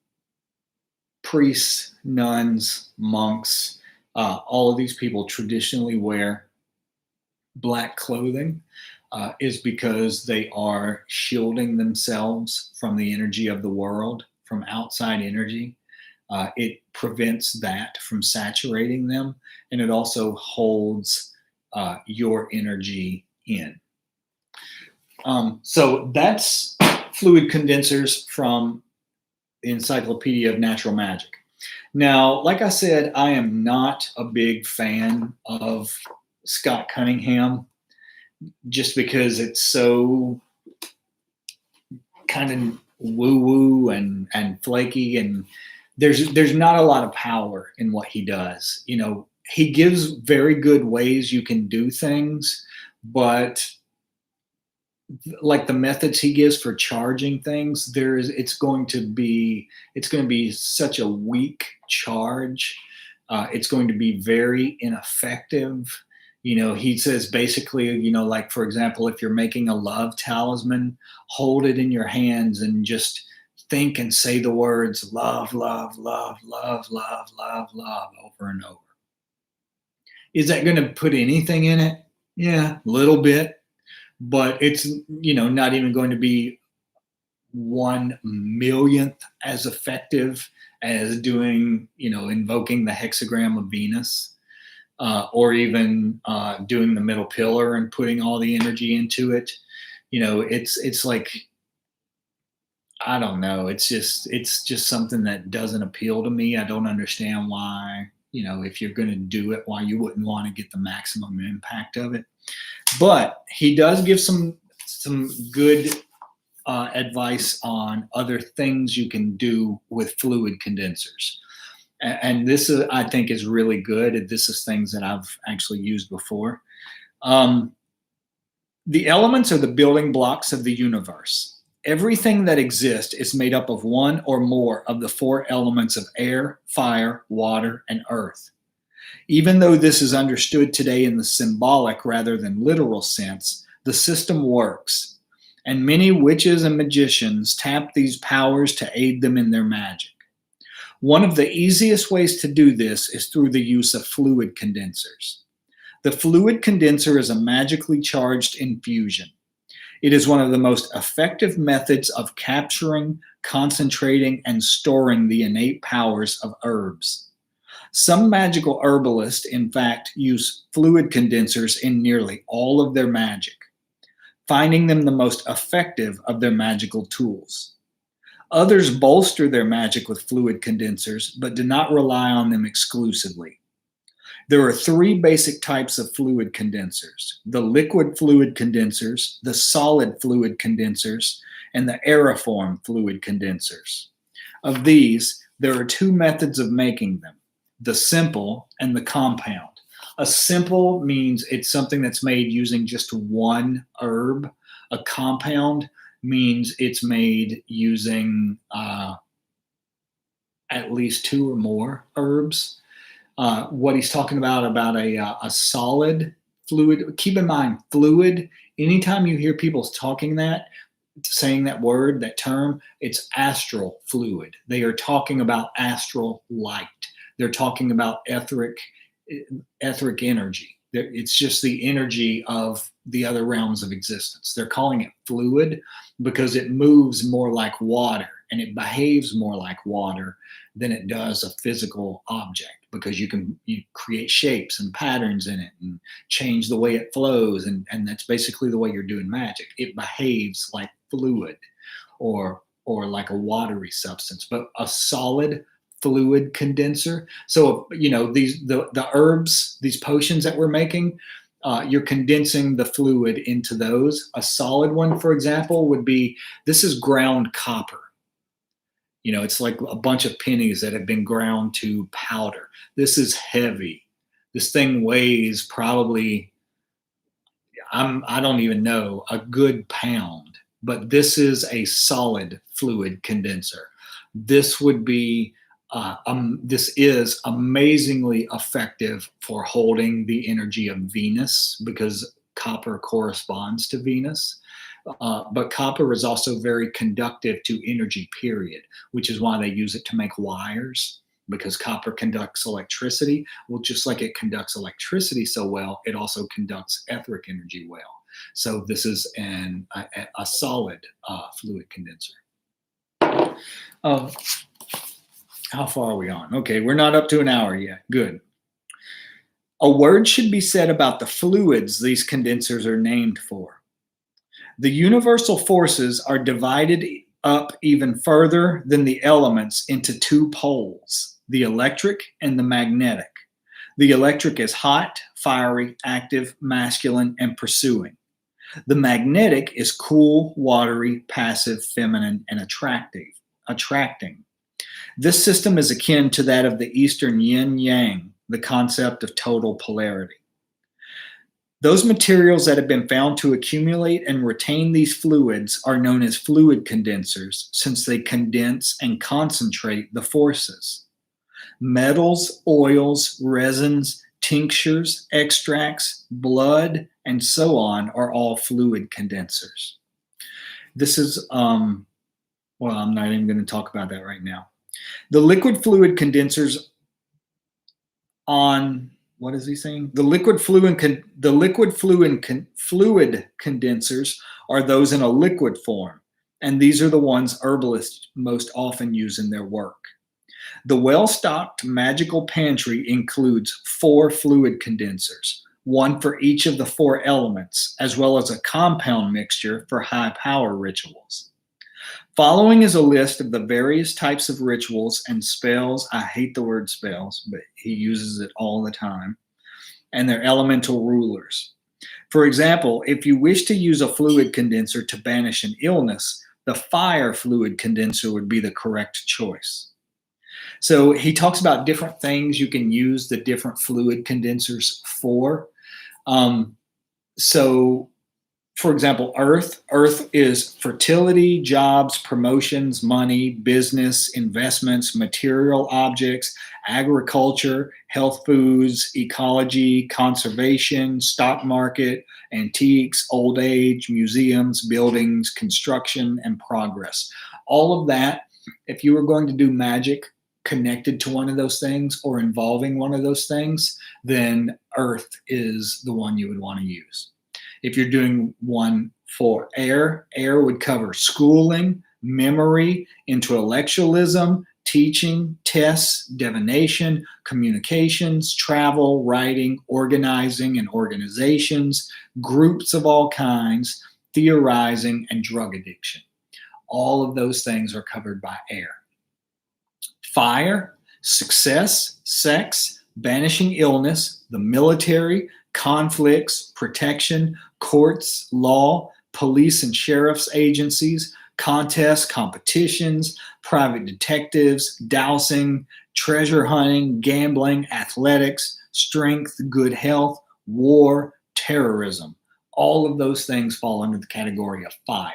priests, nuns, monks, all of these people traditionally wear black clothing, is because they are shielding themselves from the energy of the world, from outside energy. It prevents that from saturating them, and it also holds your energy in. So that's fluid condensers from the Encyclopedia of Natural Magic. Now, like I said, I am not a big fan of Scott Cunningham, just because it's so kind of woo-woo and flaky, and there's not a lot of power in what he does. He gives very good ways you can do things, but like the methods he gives for charging things, it's going to be such a weak charge. It's going to be very ineffective. He says basically, like, for example, if you're making a love talisman, hold it in your hands and just think and say the words love, love, love, love, love, love, love over and over. Is that going to put anything in it? Yeah, a little bit, but it's, not even going to be 1/1,000,000th as effective as doing, invoking the hexagram of Venus, or even doing the middle pillar and putting all the energy into it. It's like, I don't know. It's just something that doesn't appeal to me. I don't understand why, if you're going to do it, why you wouldn't want to get the maximum impact of it. But he does give some good advice on other things you can do with fluid condensers. And this is, I think, is really good. This is things that I've actually used before. The elements are the building blocks of the universe. Everything that exists is made up of one or more of the four elements of air, fire, water, and earth. Even though this is understood today in the symbolic rather than literal sense, the system works, and many witches and magicians tap these powers to aid them in their magic. One of the easiest ways to do this is through the use of fluid condensers. The fluid condenser is a magically charged infusion. It is one of the most effective methods of capturing, concentrating, and storing the innate powers of herbs. Some magical herbalists, in fact, use fluid condensers in nearly all of their magic, finding them the most effective of their magical tools. Others bolster their magic with fluid condensers, but do not rely on them exclusively. There are three basic types of fluid condensers: the liquid fluid condensers, the solid fluid condensers, and the aeriform fluid condensers. Of these, there are two methods of making them: the simple and the compound. A simple means it's something that's made using just one herb. A compound means it's made using at least two or more herbs. What he's talking about a solid fluid. Keep in mind, fluid, anytime you hear people saying that word, that term, it's astral fluid. They are talking about astral light. They're talking about etheric energy. It's just the energy of the other realms of existence. They're calling it fluid because it moves more like water and it behaves more like water than it does a physical object, because you create shapes and patterns in it and change the way it flows, and that's basically the way you're doing magic. It behaves like fluid or like a watery substance, but a solid fluid condenser. So the herbs, these potions that we're making, you're condensing the fluid into those. A solid one, for example, would be, this is ground copper. It's like a bunch of pennies that have been ground to powder. This is heavy. This thing weighs probably, I don't even know, a good pound. But this is a solid fluid condenser. This would be, this is amazingly effective for holding the energy of Venus, because copper corresponds to Venus. But copper is also very conductive to energy, period, which is why they use it to make wires, because copper conducts electricity. Well, just like it conducts electricity so well, it also conducts etheric energy well. So this is a solid fluid condenser. How far are we on? Okay, we're not up to an hour yet. Good. A word should be said about the fluids these condensers are named for. The universal forces are divided up even further than the elements into two poles, the electric and the magnetic. The electric is hot, fiery, active, masculine, and pursuing. The magnetic is cool, watery, passive, feminine, and attracting. This system is akin to that of the Eastern yin-yang, the concept of total polarity. Those materials that have been found to accumulate and retain these fluids are known as fluid condensers, since they condense and concentrate the forces. Metals, oils, resins, tinctures, extracts, blood, and so on are all fluid condensers. This is, I'm not even going to talk about that right now. The liquid fluid condensers what is he saying? The liquid fluid condensers are those in a liquid form. And these are the ones herbalists most often use in their work. The well-stocked magical pantry includes 4 fluid condensers, one for each of the 4 elements, as well as a compound mixture for high power rituals. Following is a list of the various types of rituals and spells. I hate the word spells, but he uses it all the time, and their elemental rulers. For example, if you wish to use a fluid condenser to banish an illness, the fire fluid condenser would be the correct choice. So he talks about different things you can use the different fluid condensers for. So, for example, earth. Earth is fertility, jobs, promotions, money, business, investments, material objects, agriculture, health foods, ecology, conservation, stock market, antiques, old age, museums, buildings, construction, and progress. All of that, if you were going to do magic connected to one of those things or involving one of those things, then earth is the one you would want to use. If you're doing one for air, air would cover schooling, memory, intellectualism, teaching, tests, divination, communications, travel, writing, organizing and organizations, groups of all kinds, theorizing, and drug addiction. All of those things are covered by air. Fire, success, sex, banishing illness, the military, conflicts, protection, courts, law, police and sheriff's agencies, contests, competitions, private detectives, dowsing, treasure hunting, gambling, athletics, strength, good health, war, terrorism. All of those things fall under the category of fire.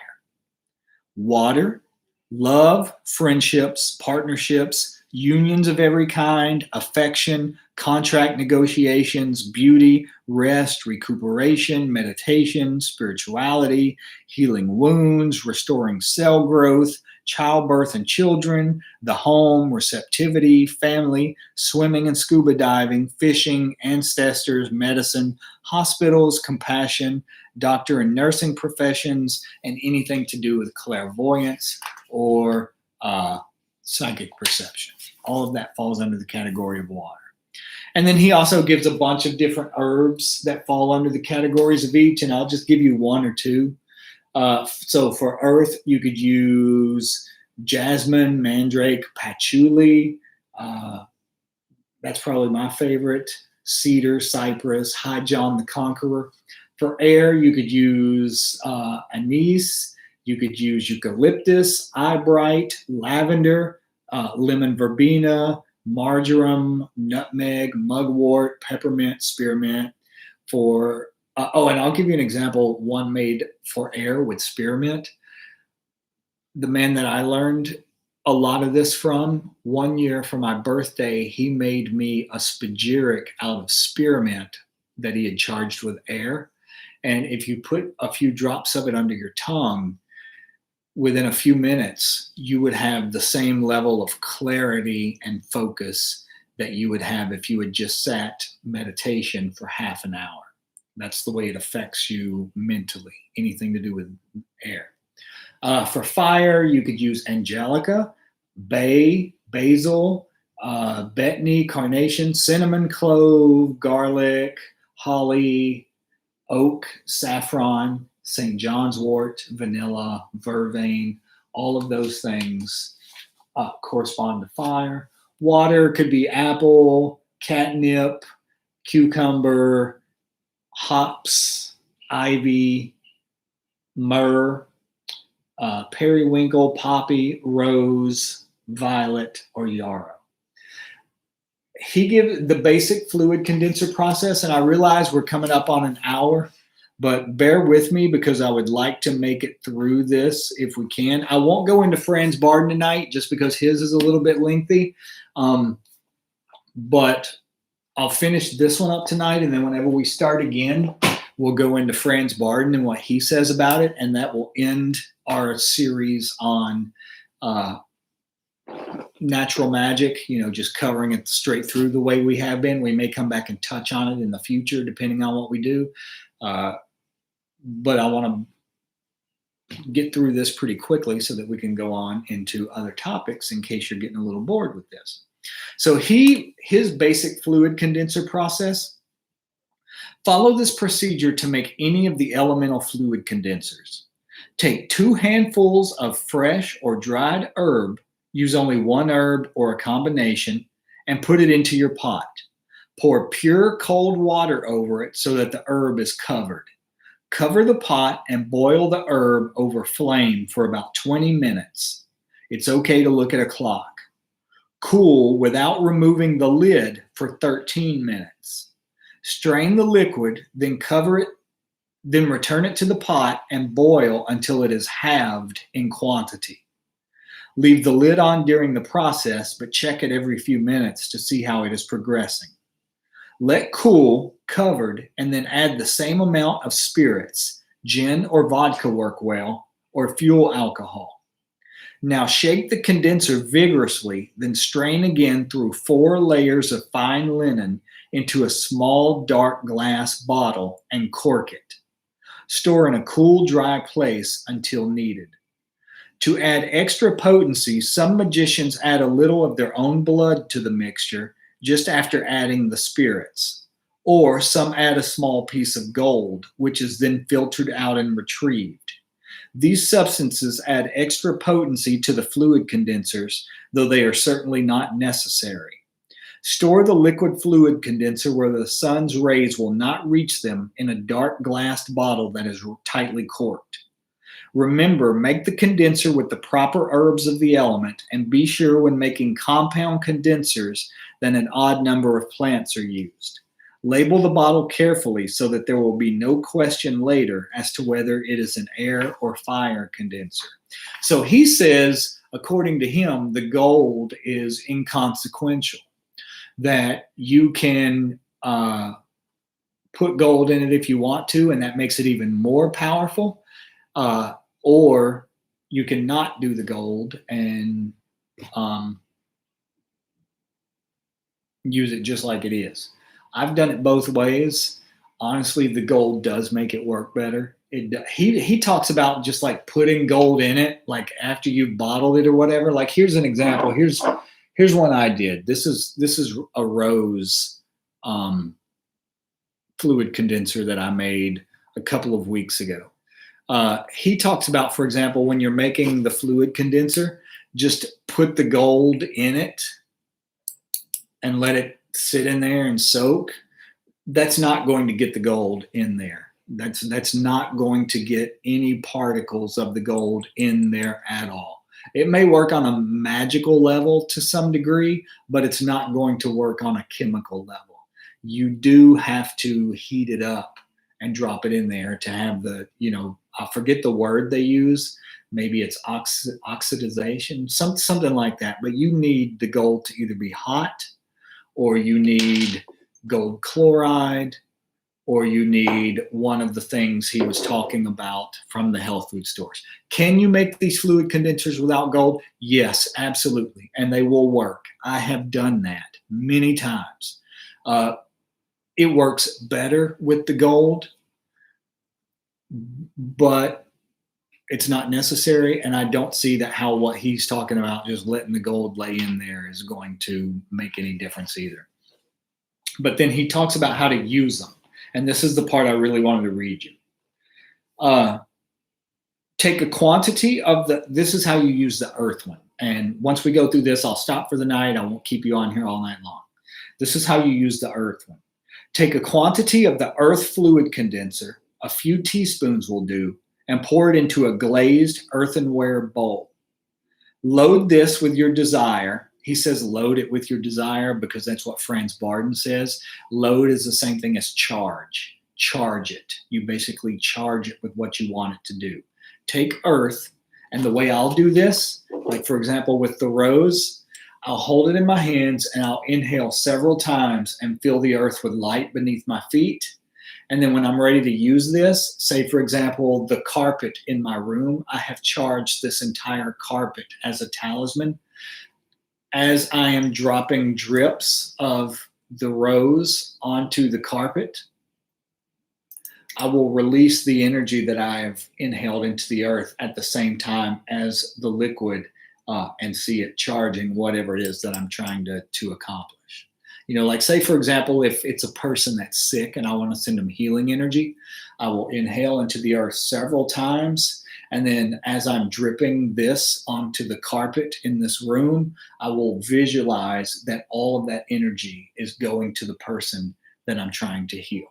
Water, love, friendships, partnerships, unions of every kind, affection, contract negotiations, beauty, rest, recuperation, meditation, spirituality, healing wounds, restoring cell growth, childbirth and children, the home, receptivity, family, swimming and scuba diving, fishing, ancestors, medicine, hospitals, compassion, doctor and nursing professions, and anything to do with clairvoyance or psychic perception. All of that falls under the category of water. And then he also gives a bunch of different herbs that fall under the categories of each, and I'll just give you one or two. So for earth, you could use jasmine, mandrake, patchouli. That's probably my favorite. Cedar, cypress, high John the Conqueror. For air, you could use anise. You could use eucalyptus, eyebright, lavender, lemon verbena, marjoram, nutmeg, mugwort, peppermint, spearmint. For and I'll give you an example, one made for air with spearmint. The man that I learned a lot of this from, one year for my birthday, he made me a spagyric out of spearmint that he had charged with air. And if you put a few drops of it under your tongue, within a few minutes, you would have the same level of clarity and focus that you would have if you had just sat meditation for half an hour. That's the way it affects you mentally, anything to do with air. For fire, you could use angelica, bay, basil, betony, carnation, cinnamon, clove, garlic, holly, oak, saffron, St. John's wort, vanilla, vervain. All of those things correspond to fire. Water could be apple, catnip, cucumber, hops, ivy, myrrh, periwinkle, poppy, rose, violet, or yarrow. He gives the basic fluid condenser process, and I realize we're coming up on an hour, but bear with me because I would like to make it through this if we can. I won't go into Fran's Barden tonight just because his is a little bit lengthy, but I'll finish this one up tonight, and then whenever we start again, we'll go into Fran's Barden and what he says about it, and that will end our series on natural magic, just covering it straight through the way we have been. We may come back and touch on it in the future, depending on what we do. But I want to get through this pretty quickly so that we can go on into other topics in case you're getting a little bored with this. So his basic fluid condenser process, follow this procedure to make any of the elemental fluid condensers. Take 2 handfuls of fresh or dried herb, use only one herb or a combination, and put it into your pot. Pour pure cold water over it so that the herb is covered. Cover the pot and boil the herb over flame for about 20 minutes. It's okay to look at a clock. Cool without removing the lid for 13 minutes. Strain the liquid, then cover it, then return it to the pot and boil until it is halved in quantity. Leave the lid on during the process, but check it every few minutes to see how it is progressing. Let cool, covered, and then add the same amount of spirits. Gin or vodka work well, or fuel alcohol. Now shake the condenser vigorously, then strain again through 4 layers of fine linen into a small dark glass bottle and cork it. Store in a cool, dry place until needed. To add extra potency, some magicians add a little of their own blood to the mixture just after adding the spirits, or some add a small piece of gold, which is then filtered out and retrieved. These substances add extra potency to the fluid condensers, though they are certainly not necessary. Store the liquid fluid condenser where the sun's rays will not reach them in a dark glassed bottle that is tightly corked. Remember, make the condenser with the proper herbs of the element, and be sure when making compound condensers that an odd number of plants are used. Label the bottle carefully so that there will be no question later as to whether it is an air or fire condenser. So he says, according to him, the gold is inconsequential, that you can put gold in it if you want to, and that makes it even more powerful. Or you can not do the gold and use it just like it is. I've done it both ways. Honestly, the gold does make it work better. He talks about just like putting gold in it, like after you've bottled it or whatever. Like here's an example. Here's one I did. This is a rose fluid condenser that I made a couple of weeks ago. He talks about, for example, when you're making the fluid condenser, just put the gold in it and let it sit in there and soak. That's not going to get the gold in there. That's not going to get any particles of the gold in there at all. It may work on a magical level to some degree, but it's not going to work on a chemical level. You do have to heat it up and drop it in there to have the, I forget the word they use. Maybe it's oxidization, something like that. But you need the gold to either be hot, or you need gold chloride, or you need one of the things he was talking about from the health food stores. Can you make these fluid condensers without gold? Yes, absolutely. And they will work. I have done that many times. It works better with the gold, but it's not necessary. And I don't see that how what he's talking about, just letting the gold lay in there, is going to make any difference either. But then he talks about how to use them. And this is the part I really wanted to read you. Take a quantity of this is how you use the earth one. And once we go through this, I'll stop for the night. I won't keep you on here all night long. This is how you use the earth one. Take a quantity of the earth fluid condenser, a few teaspoons will do, and pour it into a glazed earthenware bowl. Load this with your desire. He says load it with your desire because that's what Franz Barden says. Load is the same thing as charge. Charge it. You basically charge it with what you want it to do. Take earth, and the way I'll do this, like for example with the rose, I'll hold it in my hands and I'll inhale several times and fill the earth with light beneath my feet. And then when I'm ready to use this, say for example, the carpet in my room, I have charged this entire carpet as a talisman. As I am dropping drips of the rose onto the carpet, I will release the energy that I have inhaled into the earth at the same time as the liquid and see it charging whatever it is that I'm trying to accomplish. Like say, for example, if it's a person that's sick and I want to send them healing energy, I will inhale into the earth several times. And then as I'm dripping this onto the carpet in this room, I will visualize that all of that energy is going to the person that I'm trying to heal.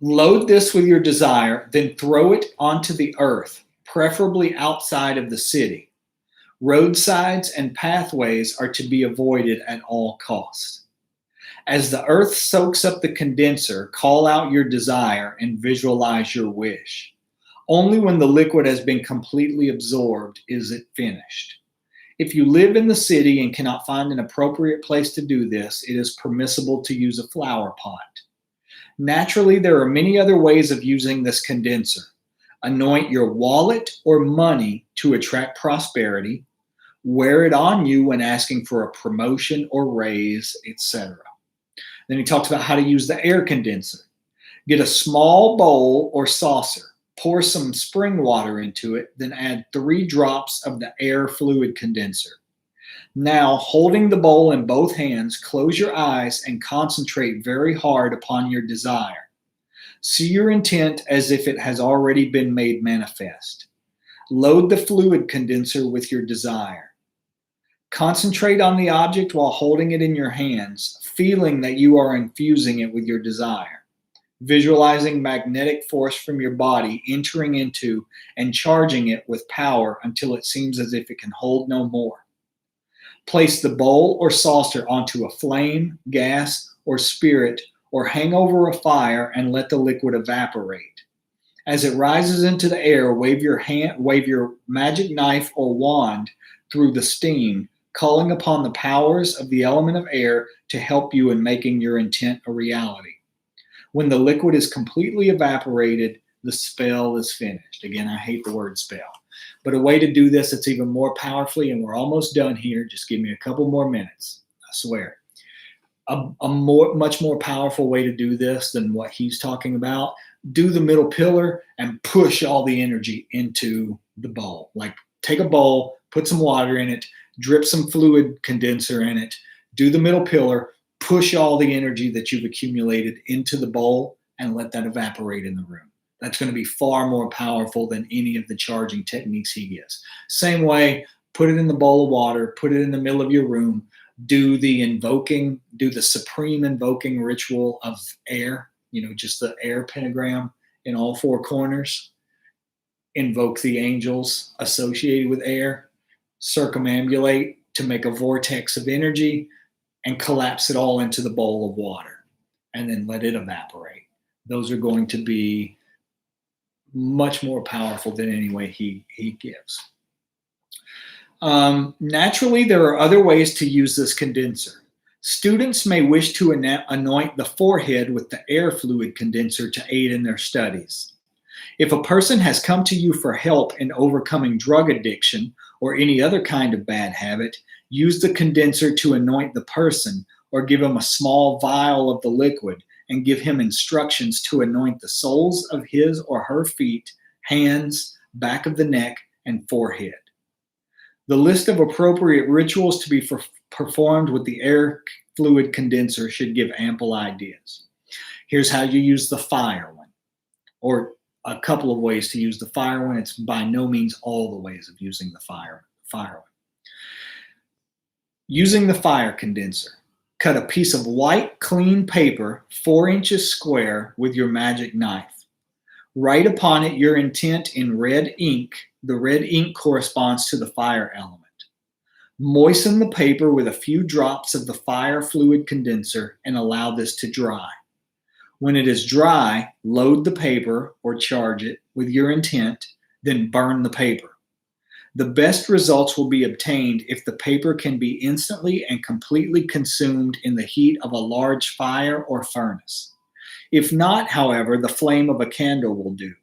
Load this with your desire, then throw it onto the earth, preferably outside of the city. Roadsides and pathways are to be avoided at all costs. As the earth soaks up the condenser, call out your desire and visualize your wish. Only when the liquid has been completely absorbed is it finished. If you live in the city and cannot find an appropriate place to do this, it is permissible to use a flower pot. Naturally, there are many other ways of using this condenser. Anoint your wallet or money to attract prosperity. Wear it on you when asking for a promotion or raise, etc. Then he talks about how to use the air condenser. Get a small bowl or saucer. Pour some spring water into it, then add 3 drops of the air fluid condenser. Now, holding the bowl in both hands, close your eyes and concentrate very hard upon your desire. See your intent as if it has already been made manifest. Load the fluid condenser with your desire. Concentrate on the object while holding it in your hands, feeling that you are infusing it with your desire. Visualizing magnetic force from your body entering into and charging it with power until it seems as if it can hold no more. Place the bowl or saucer onto a flame, gas, or spirit, or hang over a fire and let the liquid evaporate. As it rises into the air, wave your magic knife or wand through the steam, calling upon the powers of the element of air to help you in making your intent a reality. When the liquid is completely evaporated, the spell is finished. Again, I hate the word spell. But a way to do this that's even more powerfully, and we're almost done here, just give me a couple more minutes, I swear. Much more powerful way to do this than what he's talking about. Do the middle pillar and push all the energy into the bowl. Like take a bowl, put some water in it, drip some fluid condenser in it, do the middle pillar, push all the energy that you've accumulated into the bowl and let that evaporate in the room. That's going to be far more powerful than any of the charging techniques he gives. Same way, put it in the bowl of water, put it in the middle of your room, do the supreme invoking ritual of air, just the air pentagram in all 4 corners. Invoke the angels associated with air, circumambulate to make a vortex of energy, and collapse it all into the bowl of water, and then let it evaporate. Those are going to be much more powerful than any way he gives. Naturally, there are other ways to use this condenser. Students may wish to anoint the forehead with the air fluid condenser to aid in their studies. If a person has come to you for help in overcoming drug addiction or any other kind of bad habit, use the condenser to anoint the person or give him a small vial of the liquid and give him instructions to anoint the soles of his or her feet, hands, back of the neck, and forehead. The list of appropriate rituals to be performed with the air fluid condenser should give ample ideas. Here's how you use the fire one, or a couple of ways to use the fire one. It's by no means all the ways of using the fire one. Using the fire condenser, cut a piece of white, clean paper, 4 inches square, with your magic knife. Write upon it your intent in red ink. The red ink corresponds to the fire element. Moisten the paper with a few drops of the fire fluid condenser and allow this to dry. When it is dry, load the paper or charge it with your intent, then burn the paper. The best results will be obtained if the paper can be instantly and completely consumed in the heat of a large fire or furnace. If not, however, the flame of a candle will do.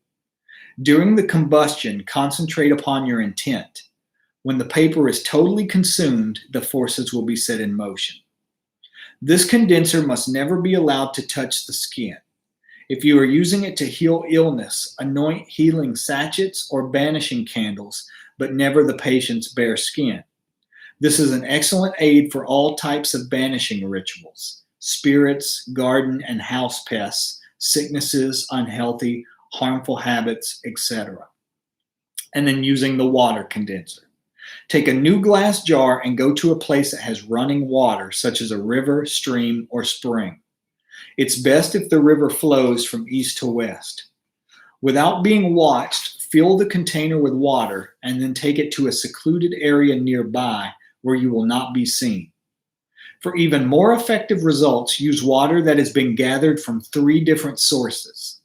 During the combustion, concentrate upon your intent. When the paper is totally consumed, the forces will be set in motion. This condenser must never be allowed to touch the skin. If you are using it to heal illness, anoint healing sachets or banishing candles, but never the patient's bare skin. This is an excellent aid for all types of banishing rituals: spirits, garden and house pests, sicknesses, unhealthy, harmful habits, etc. And then using the water condenser. Take a new glass jar and go to a place that has running water, such as a river, stream, or spring. It's best if the river flows from east to west. Without being watched, fill the container with water and then take it to a secluded area nearby where you will not be seen. For even more effective results, use water that has been gathered from 3 different sources.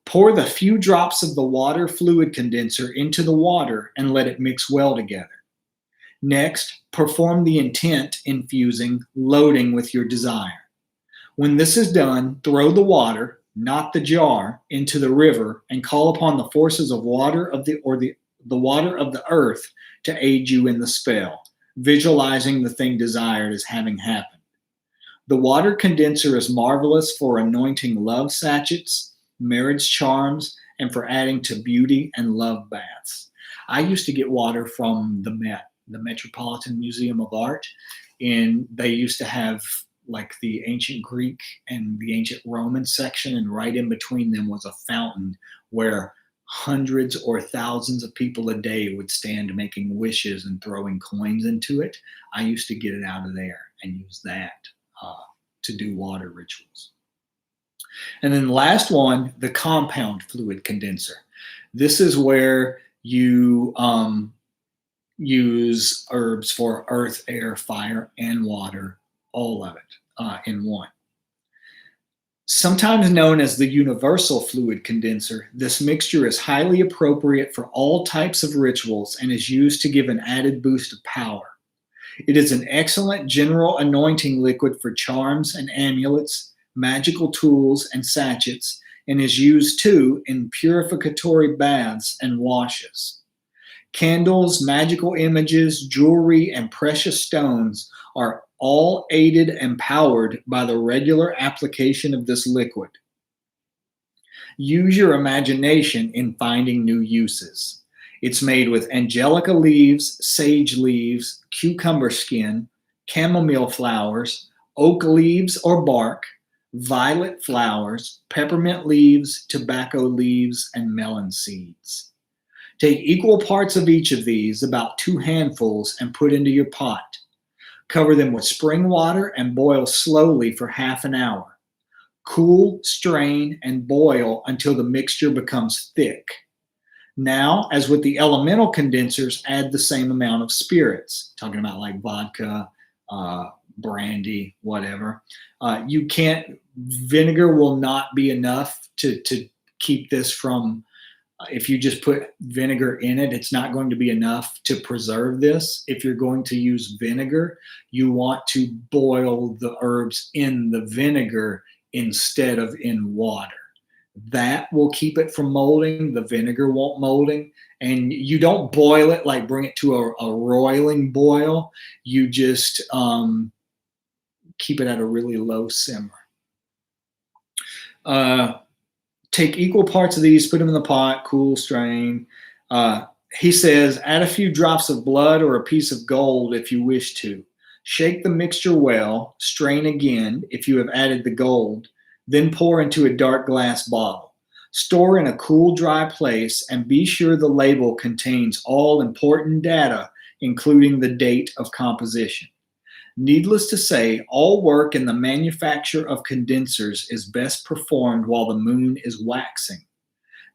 Pour the few drops of the water fluid condenser into the water and let it mix well together. Next, perform the intent infusing, loading with your desire. When this is done, throw the water, not the jar, into the river and call upon the forces of water of the water of the earth to aid you in the spell, visualizing the thing desired as having happened. The water condenser is marvelous for anointing love sachets, marriage charms, and for adding to beauty and love baths. I used to get water from the Met, the Metropolitan Museum of Art, and they used to have like the ancient Greek and the ancient Roman section, and right in between them was a fountain where hundreds or thousands of people a day would stand making wishes and throwing coins into it. I used to get it out of there and use that to do water rituals. And then the last one, the compound fluid condenser. This is where you use herbs for earth, air, fire, and water, all of it in one. Sometimes known as the universal fluid condenser, this mixture is highly appropriate for all types of rituals and is used to give an added boost of power. It is an excellent general anointing liquid for charms and amulets, magical tools, and sachets, and is used too in purificatory baths and washes. Candles, magical images, jewelry, and precious stones are all aided and powered by the regular application of this liquid. Use your imagination in finding new uses. It's made with angelica leaves, sage leaves, cucumber skin, chamomile flowers, oak leaves or bark, violet flowers, peppermint leaves, tobacco leaves, and melon seeds. Take equal parts of each of these, about 2 handfuls, and put into your pot. Cover them with spring water and boil slowly for half an hour. Cool, strain, and boil until the mixture becomes thick. Now, as with the elemental condensers, add the same amount of spirits. Talking about like vodka, brandy, whatever. Vinegar will not be enough to keep this from, if you just put vinegar in it, it's not going to be enough to preserve this. If you're going to use vinegar, you want to boil the herbs in the vinegar instead of in water. That will keep it from molding. The vinegar won't molding. And you don't boil it, like bring it to a roiling boil. You just keep it at a really low simmer. Take equal parts of these, put them in the pot, cool, strain. He says, add a few drops of blood or a piece of gold if you wish to. Shake the mixture well, strain again if you have added the gold, then pour into a dark glass bottle. Store in a cool, dry place and be sure the label contains all important data, including the date of composition. Needless to say, all work in the manufacture of condensers is best performed while the moon is waxing.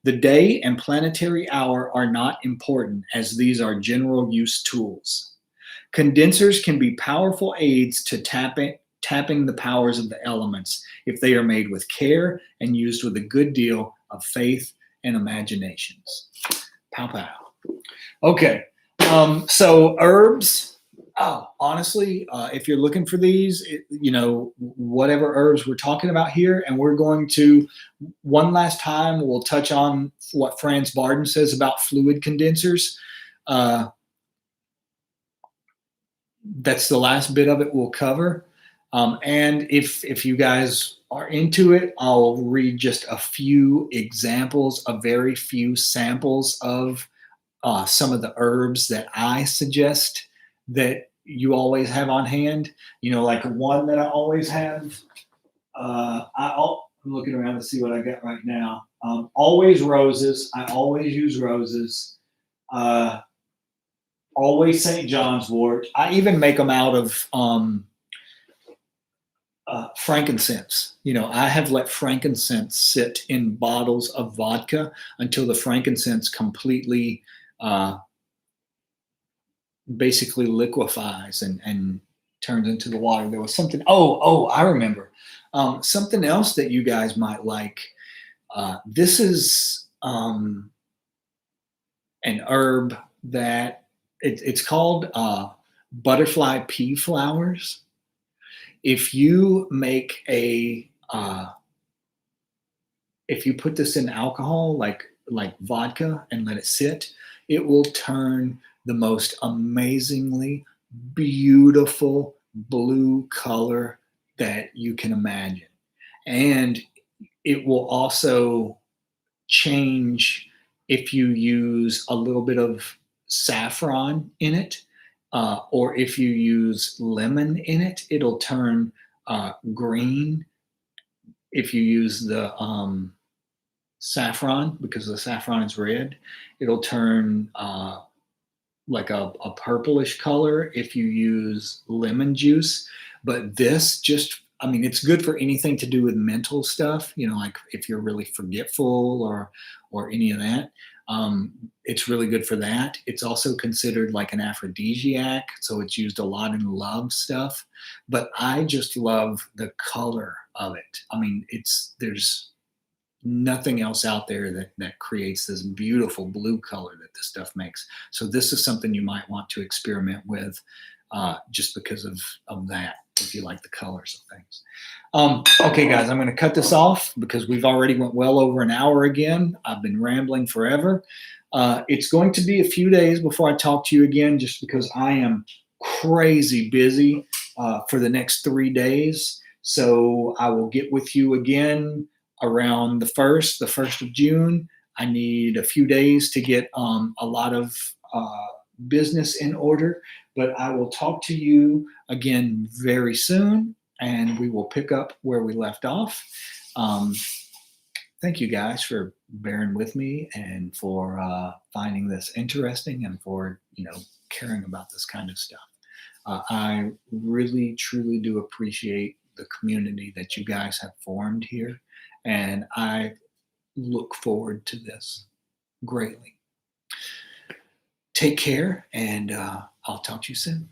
The day and planetary hour are not important, as these are general use tools. Condensers can be powerful aids to tapping the powers of the elements if they are made with care and used with a good deal of faith and imaginations. Pow pow. Okay, so herbs. Oh, honestly, if you're looking for these, whatever herbs we're talking about here, and we're going to, one last time, we'll touch on what Franz Barden says about fluid condensers. That's the last bit of it we'll cover. And if you guys are into it, I'll read just a few examples, a very few samples of some of the herbs that I suggest that you always have on hand. You know, like one that I always have. I'm looking around to see what I got right now. Always roses. I always use roses. Uh, Always St. John's wort. I even make them out of frankincense. You know, I have let frankincense sit in bottles of vodka until the frankincense completely uh, basically liquefies and turns into the water. There was something. I remember. Something else that you guys might like. This is an herb that it's called butterfly pea flowers. If you make if you put this in alcohol, like vodka, and let it sit, it will turn the most amazingly beautiful blue color that you can imagine. And it will also change if you use a little bit of saffron in it, or if you use lemon in it, it'll turn green. If you use the saffron, because the saffron is red, it'll turn like a purplish color if you use lemon juice. But this just, I mean, it's good for anything to do with mental stuff, you know, like if you're really forgetful or any of that. It's really good for that. It's also considered like an aphrodisiac, so it's used a lot in love stuff. But I just love the color of it. I mean, there's nothing else out there that creates this beautiful blue color that this stuff makes. So this is something you might want to experiment with, just because of that, if you like the colors of things. Okay, guys, I'm going to cut this off because we've already went well over an hour again. I've been rambling forever. It's going to be a few days before I talk to you again, just because I am crazy busy for the next 3 days. So I will get with you again around the 1st of June. I need a few days to get a lot of business in order, but I will talk to you again very soon, and we will pick up where we left off. Thank you guys for bearing with me and for finding this interesting and for, you know, caring about this kind of stuff. I really, truly do appreciate the community that you guys have formed here. And I look forward to this greatly. Take care, and I'll talk to you soon.